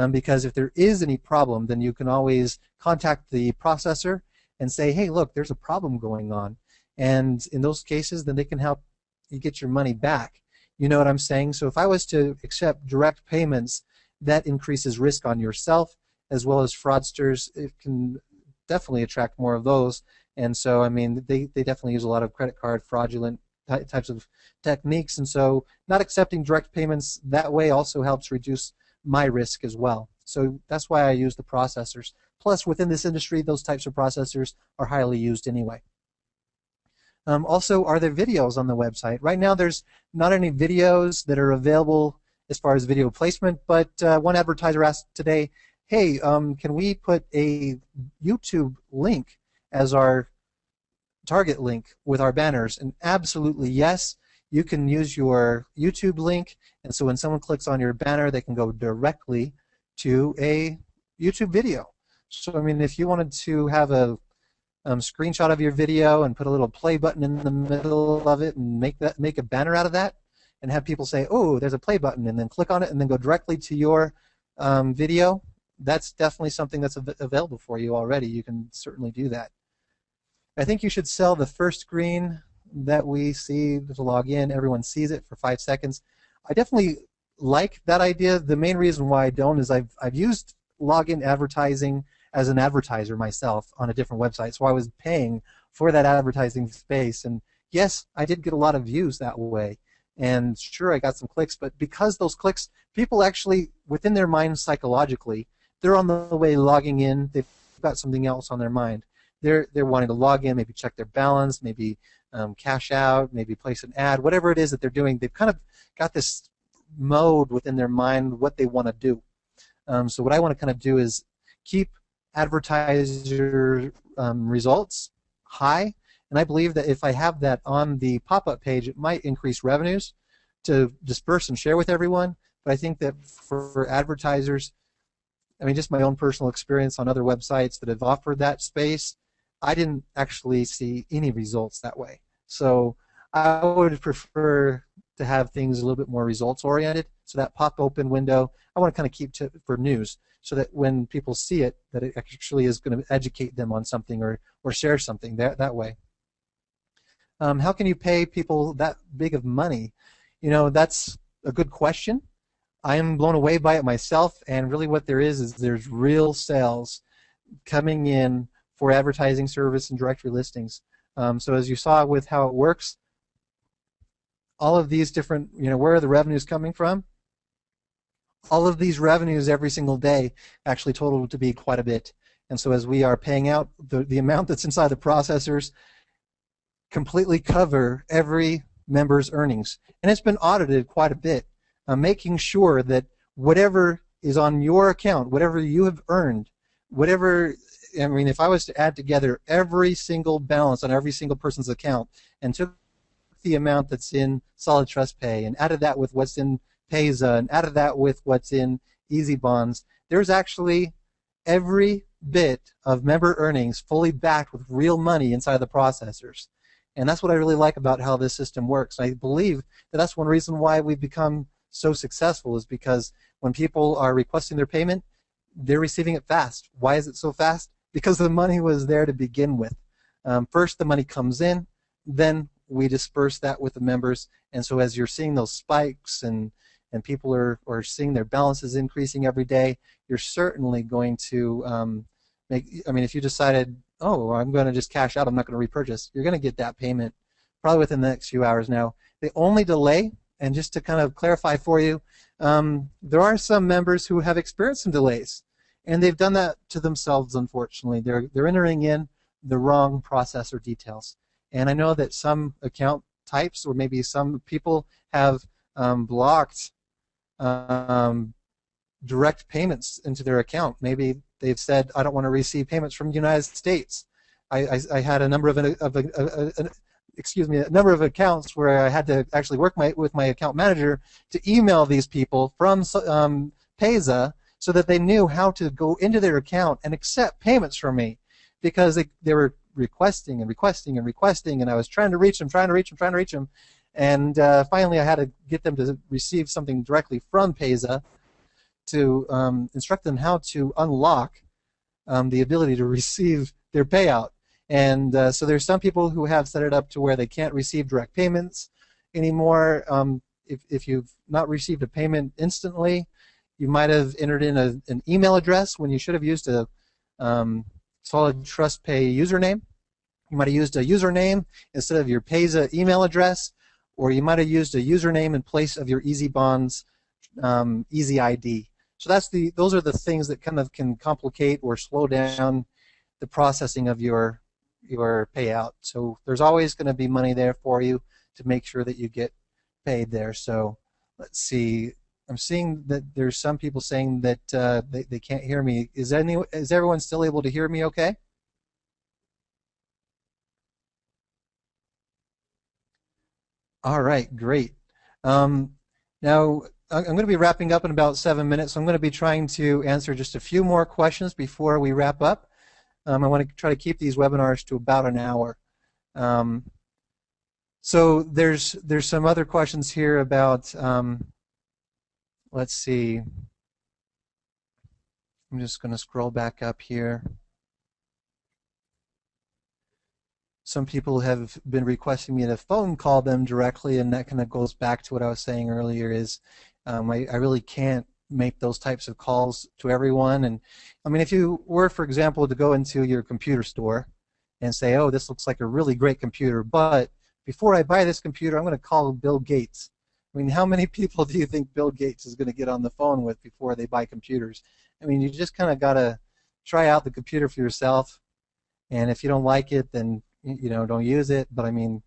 Speaker 1: because if there is any problem, then you can always contact the processor and say, hey, look, there's a problem going on. And in those cases, then they can help you get your money back. You know what I'm saying? So if I was to accept direct payments, that increases risk on yourself as well as fraudsters. It can definitely attract more of those. And so, I mean, they definitely use a lot of credit card fraudulent types of techniques. And so not accepting direct payments that way also helps reduce my risk as well. So that's why I use the processors. Plus, within this industry, those types of processors are highly used anyway. Also, are there videos on the website? Right now, there's not any videos that are available as far as video placement, but one advertiser asked today, hey, can we put a YouTube link as our target link with our banners? And absolutely yes, you can use your YouTube link, and so when someone clicks on your banner, they can go directly to a YouTube video. So, I mean, if you wanted to have a screenshot of your video and put a little play button in the middle of it and make a banner out of that and have people say, oh, there's a play button, and then click on it and then go directly to your video, that's definitely something that's available for you already. You can certainly do that. I think you should sell the first screen that we see to log in. Everyone sees it for 5 seconds. I definitely like that idea. The main reason why I don't is I've used login advertising as an advertiser myself on a different website, so I was paying for that advertising space, and yes, I did get a lot of views that way, and sure, I got some clicks, but because those clicks, people actually, within their mind psychologically, they're on the way logging in, they've got something else on their mind. They're wanting to log in, maybe check their balance, maybe cash out, maybe place an ad, whatever it is that they're doing, they've kind of got this mode within their mind what they want to do. So what I want to kind of do is keep advertiser results high, and I believe that if I have that on the pop-up page, it might increase revenues to disperse and share with everyone. But I think that for advertisers, I mean, just my own personal experience on other websites that have offered that space, I didn't actually see any results that way. So I would prefer to have things a little bit more results oriented. So that pop open window, I want to kind of keep for news. so that when people see it, that it actually is going to educate them on something or share something that way. How can you pay people that big of money? That's a good question. I am blown away by it myself, and really what there is there's real sales coming in for advertising service and directory listings. So as you saw with how it works, all of these different, where are the revenues coming from? All of these revenues every single day actually total to be quite a bit. And so as we are paying out, the amount that's inside the processors completely cover every member's earnings. And it's been audited quite a bit, making sure that whatever is on your account, whatever you have earned, if I was to add together every single balance on every single person's account and took the amount that's in Solid Trust Pay and added that with what's in Payza and added that with what's in Easy Bonds, there's actually every bit of member earnings fully backed with real money inside the processors. And that's what I really like about how this system works. I believe that that's one reason why we've become so successful, is because when people are requesting their payment, they're receiving it fast. Why is it so fast? Because the money was there to begin with. First the money comes in, then we disperse that with the members. And so as you're seeing those spikes and people are seeing their balances increasing every day, you're certainly going to if you decided, oh, I'm going to just cash out, I'm not going to repurchase, you're going to get that payment probably within the next few hours. Now, the only delay, and just to kind of clarify for you, there are some members who have experienced some delays, and they've done that to themselves, unfortunately. They're entering in the wrong processor details. And I know that some account types, or maybe some people, have blocked direct payments into their account. Maybe they've said, I don't want to receive payments from the United States. I had a number of a number of accounts where I had to actually work with my account manager to email these people from Payza so that they knew how to go into their account and accept payments from me, because they were requesting and requesting and requesting, and I was trying to reach them, and finally I had to get them to receive something directly from Payza to instruct them how to unlock the ability to receive their payout. And so there's some people who have set it up to where they can't receive direct payments anymore. If you've not received a payment instantly, you might have entered in an email address when you should have used a Solid Trust Pay username. You might have used a username instead of your Payza email address, or you might have used a username in place of your Easy Bonds Easy ID. So those are the things that kind of can complicate or slow down the processing of your payout. So there's always going to be money there for you to make sure that you get paid there. So let's see. I'm seeing that there's some people saying that they can't hear me. Is everyone still able to hear me okay? All right, great. Now, I'm going to be wrapping up in about 7 minutes, so I'm going to be trying to answer just a few more questions before we wrap up. I want to try to keep these webinars to about an hour. So there's some other questions here about, let's see. I'm just going to scroll back up here. Some people have been requesting me to phone call them directly, and that kind of goes back to what I was saying earlier, is I really can't make those types of calls to everyone. And I mean, if you were, for example, to go into your computer store and say, oh, this looks like a really great computer, but before I buy this computer, I'm going to call Bill Gates. I mean, how many people do you think Bill Gates is going to get on the phone with before they buy computers? I mean, you just kind of got to try out the computer for yourself, and if you don't like it, then don't use it. But I mean,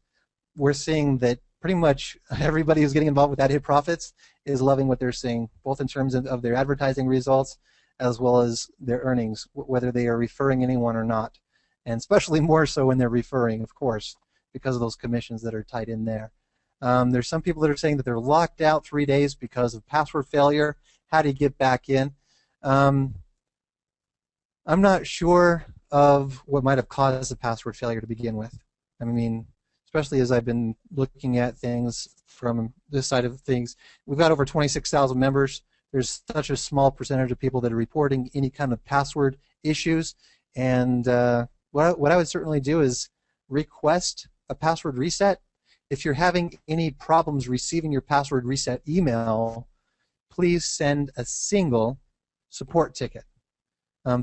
Speaker 1: we're seeing that pretty much everybody who's getting involved with AdHit Profits is loving what they're seeing, both in terms of their advertising results as well as their earnings, whether they are referring anyone or not, and especially more so when they're referring, of course, because of those commissions that are tied in there. There's some people that are saying that they're locked out 3 days because of password failure. How do you get back in? I'm not sure of what might have caused the password failure to begin with. I mean, especially as I've been looking at things from this side of things. We've got over 26,000 members. there's such a small percentage of people that are reporting any kind of password issues. And what I would certainly do is request a password reset. If you're having any problems receiving your password reset email, please send a single support ticket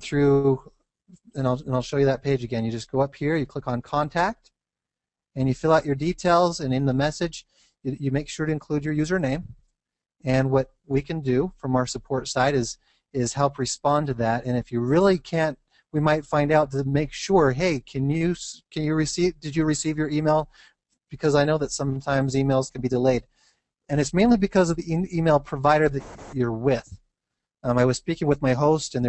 Speaker 1: through, and I'll show you that page again. You just go up here, you click on Contact, and you fill out your details, and in the message, you make sure to include your username. And what we can do from our support side is help respond to that. And if you really can't, we might find out to make sure, hey, did you receive your email? Because I know that sometimes emails can be delayed. And it's mainly because of the email provider that you're with. I was speaking with my host, and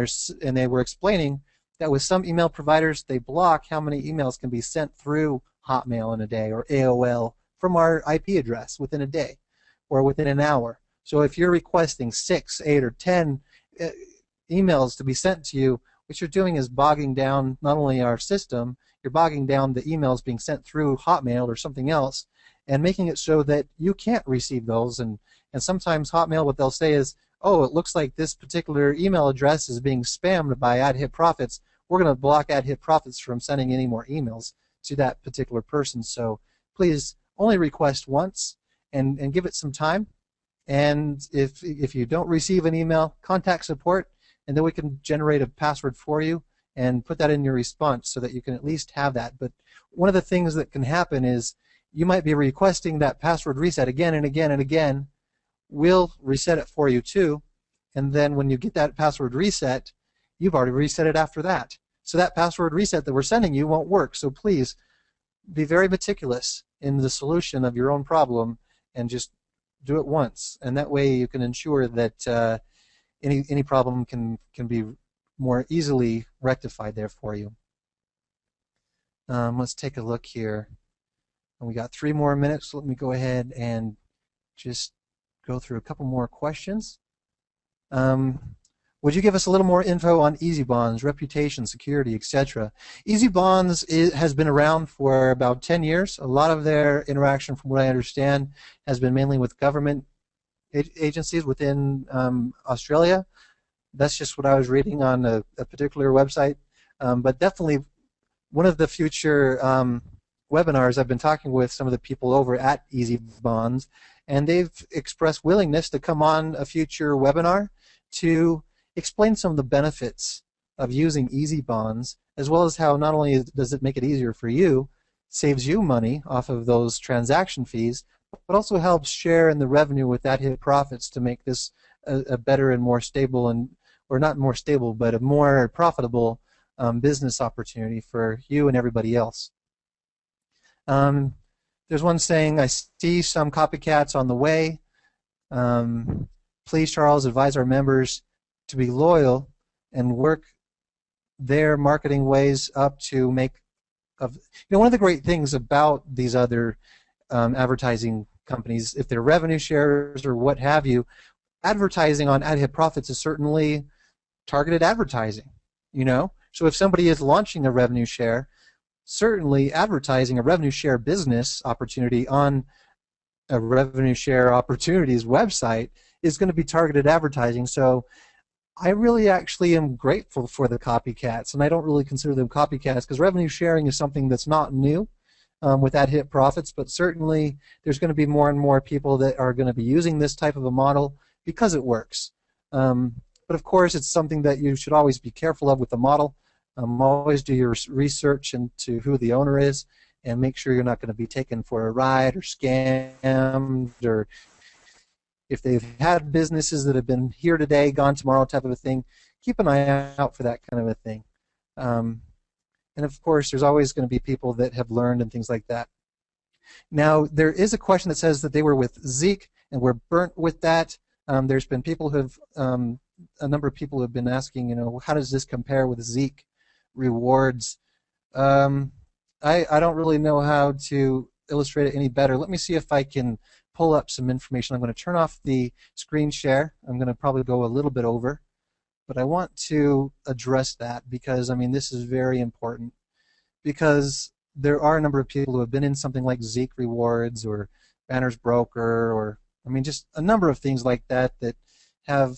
Speaker 1: they were explaining that with some email providers, they block how many emails can be sent through Hotmail in a day or AOL from our IP address within a day or within an hour. So if you're requesting 6, 8, or 10 emails to be sent to you, what you're doing is bogging down not only our system, you're bogging down the emails being sent through Hotmail or something else, and making it so that you can't receive those. And sometimes Hotmail, what they'll say is, oh, it looks like this particular email address is being spammed by AdHit Profits. We're going to block AdHit Profits from sending any more emails to that particular person. So please only request once and give it some time. And if you don't receive an email, contact support, and then we can generate a password for you and put that in your response so that you can at least have that. But one of the things that can happen is you might be requesting that password reset again and again and again. We'll reset it for you too, and then when you get that password reset, you've already reset it after that. So that password reset that we're sending you won't work. So please be very meticulous in the solution of your own problem and just do it once, and that way you can ensure that any problem can be more easily rectified there for you. Let's take a look here. And we got 3 more minutes. So let me go ahead and just go through a couple more questions. Would you give us a little more info on Easy Bonds, reputation, security, etc.? Easy Bonds has been around for about 10 years. A lot of their interaction, from what I understand, has been mainly with government agencies within Australia. That's just what I was reading on a particular website. But definitely one of the future webinars, I've been talking with some of the people over at Easy Bonds, and they've expressed willingness to come on a future webinar to explain some of the benefits of using Easy Bonds, as well as how not only does it make it easier for you, saves you money off of those transaction fees, but also helps share in the revenue with AdHit Profits to make this a better and more stable, or not more stable, but a more profitable business opportunity for you and everybody else. There's one saying, I see some copycats on the way. Please, Charles, advise our members to be loyal and work their marketing ways up to make one of the great things about these other advertising companies, if they're revenue shares or what have you, advertising on AdHit Profits is certainly targeted advertising, So if somebody is launching a revenue share, certainly advertising a revenue share business opportunity on a revenue share opportunities website is going to be targeted advertising. So I really actually am grateful for the copycats, and I don't really consider them copycats because revenue sharing is something that's not new with AdHit Profits, but certainly there's going to be more and more people that are going to be using this type of a model because it works. But of course, it's something that you should always be careful of with the model. Always do your research into who the owner is and make sure you're not going to be taken for a ride or scammed, or if they've had businesses that have been here today, gone tomorrow type of a thing, keep an eye out for that kind of a thing. And of course, there's always going to be people that have learned and things like that. Now, there is a question that says that they were with Zeek and were burnt with that. There's been people who have, a number of people have been asking, how does this compare with Zeek rewards? I don't really know how to illustrate it any better. Let me see if I can pull up some information. I'm going to turn off the screen share. I'm going to probably go a little bit over, but I want to address that because, this is very important, because there are a number of people who have been in something like Zeek Rewards or Banner's Broker, or just a number of things like that that have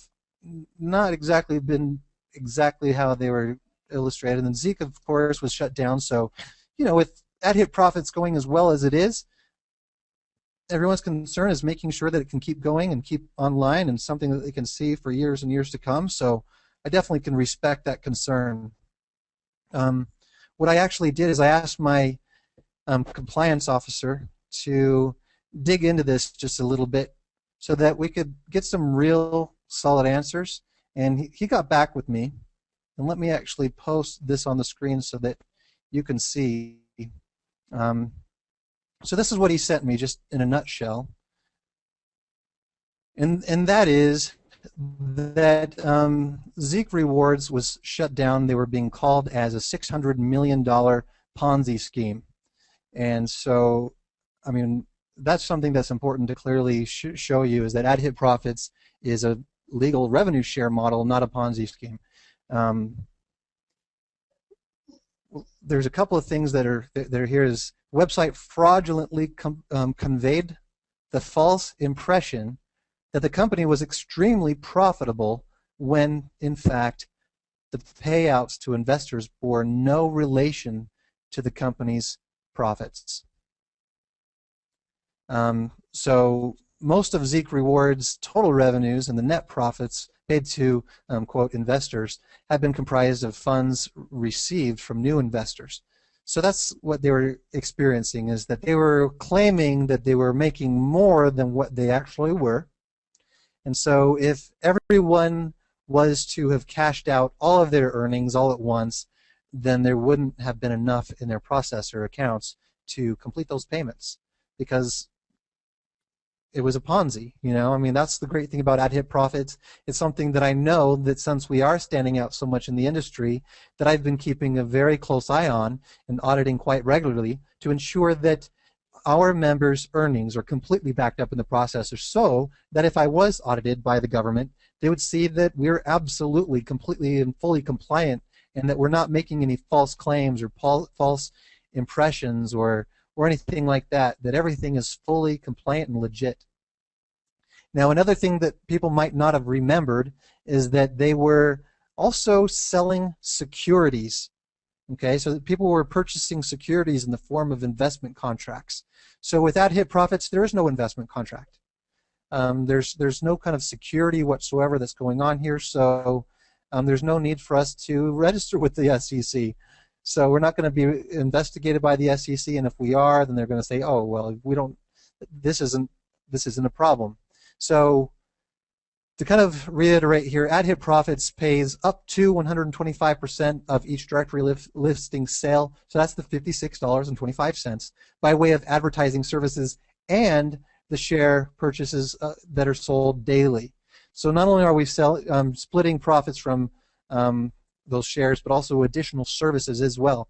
Speaker 1: not exactly been exactly how they were illustrated. And Zeek, of course, was shut down. So, with ad-hit profits going as well as it is, everyone's concern is making sure that it can keep going and keep online and something that they can see for years and years to come. So I definitely can respect that concern. What I actually did is I asked my compliance officer to dig into this just a little bit so that we could get some real solid answers. And he got back with me. And let me actually post this on the screen so that you can see. So this is what he sent me, just in a nutshell. And that is that Zeek Rewards was shut down. They were being called as a $600 million Ponzi scheme. And so, I mean, that's something that's important to clearly show you, is that ad-hit profits is a legal revenue share model, not a Ponzi scheme. There's a couple of things that are here. Is website fraudulently conveyed the false impression that the company was extremely profitable when, in fact, the payouts to investors bore no relation to the company's profits. So most of Zeek Rewards' total revenues and the net profits paid to, quote, investors have been comprised of funds received from new investors. So that's what they were experiencing, is that they were claiming that they were making more than what they actually were. And so if everyone was to have cashed out all of their earnings all at once, then there wouldn't have been enough in their processor accounts to complete those payments, because it was a Ponzi, I mean, that's the great thing about ad-hit profits. It's something that I know that, since we are standing out so much in the industry, that I've been keeping a very close eye on and auditing quite regularly to ensure that our members' earnings are completely backed up in the processor, so that if I was audited by the government, they would see that we're absolutely, completely, and fully compliant, and that we're not making any false claims or false impressions or anything like that, that everything is fully compliant and legit. Now, another thing that people might not have remembered is that they were also selling securities. Okay, so people were purchasing securities in the form of investment contracts. So with ad-hit profits, there is no investment contract. There's no kind of security whatsoever that's going on here, so there's no need for us to register with the SEC. So we're not going to be investigated by the SEC, and if we are, then they're going to say, oh, well, we don't. This isn't a problem. So to kind of reiterate here, ad-hit profits pays up to 125% of each directory listing sale. So that's the $56.25 by way of advertising services and the share purchases that are sold daily. So not only are we splitting profits from those shares, but also additional services as well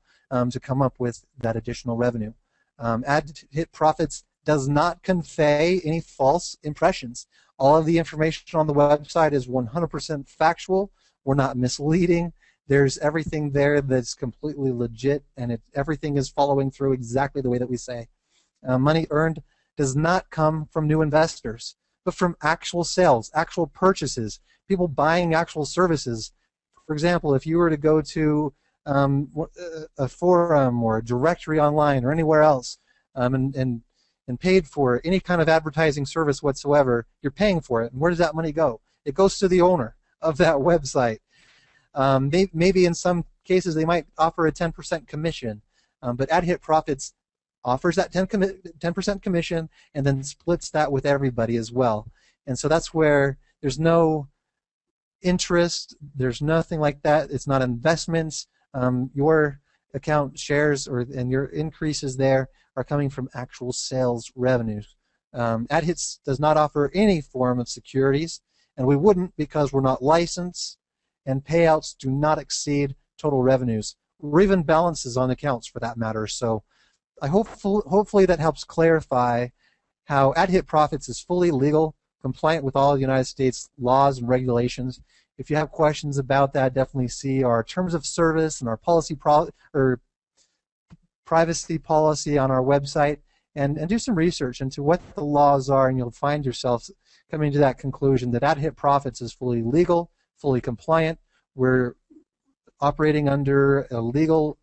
Speaker 1: to come up with that additional revenue. Ad-hit profits does not convey any false impressions. All of the information on the website is 100% factual. We're not misleading. There's everything there that's completely legit, and everything is following through exactly the way that we say. Money earned does not come from new investors, but from actual sales, actual purchases, people buying actual services. For example, if you were to go to a forum or a directory online or anywhere else and paid for any kind of advertising service whatsoever, you're paying for it. And where does that money go? It goes to the owner of that website. Maybe in some cases they might offer a 10% commission, but ad-hit profits offers that 10% commission and then splits that with everybody as well. And so that's where there's no interest, there's nothing like that. It's not investments. Your account shares and your increases there are coming from actual sales revenues. Ad-hits does not offer any form of securities, and we wouldn't because we're not licensed, and payouts do not exceed total revenues, or even balances on accounts for that matter. So I hopefully that helps clarify how ad-hit profits is fully legal, compliant with all the United States laws and regulations. If you have questions about that, definitely see our terms of service and our privacy policy on our website, and do some research into what the laws are, and you'll find yourself coming to that conclusion that At-Hit Profits is fully legal, fully compliant. We're operating under a legal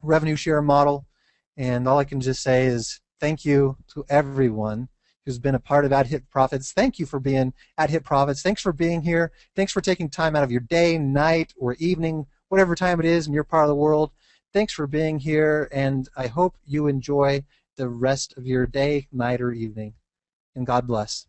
Speaker 1: revenue share model, and all I can just say is thank you to everyone who's been a part of At-Hit Profits. Thank you for being At-Hit Profits. Thanks for being here. Thanks for taking time out of your day, night, or evening, whatever time it is in your part of the world. Thanks for being here, and I hope you enjoy the rest of your day, night, or evening. And God bless.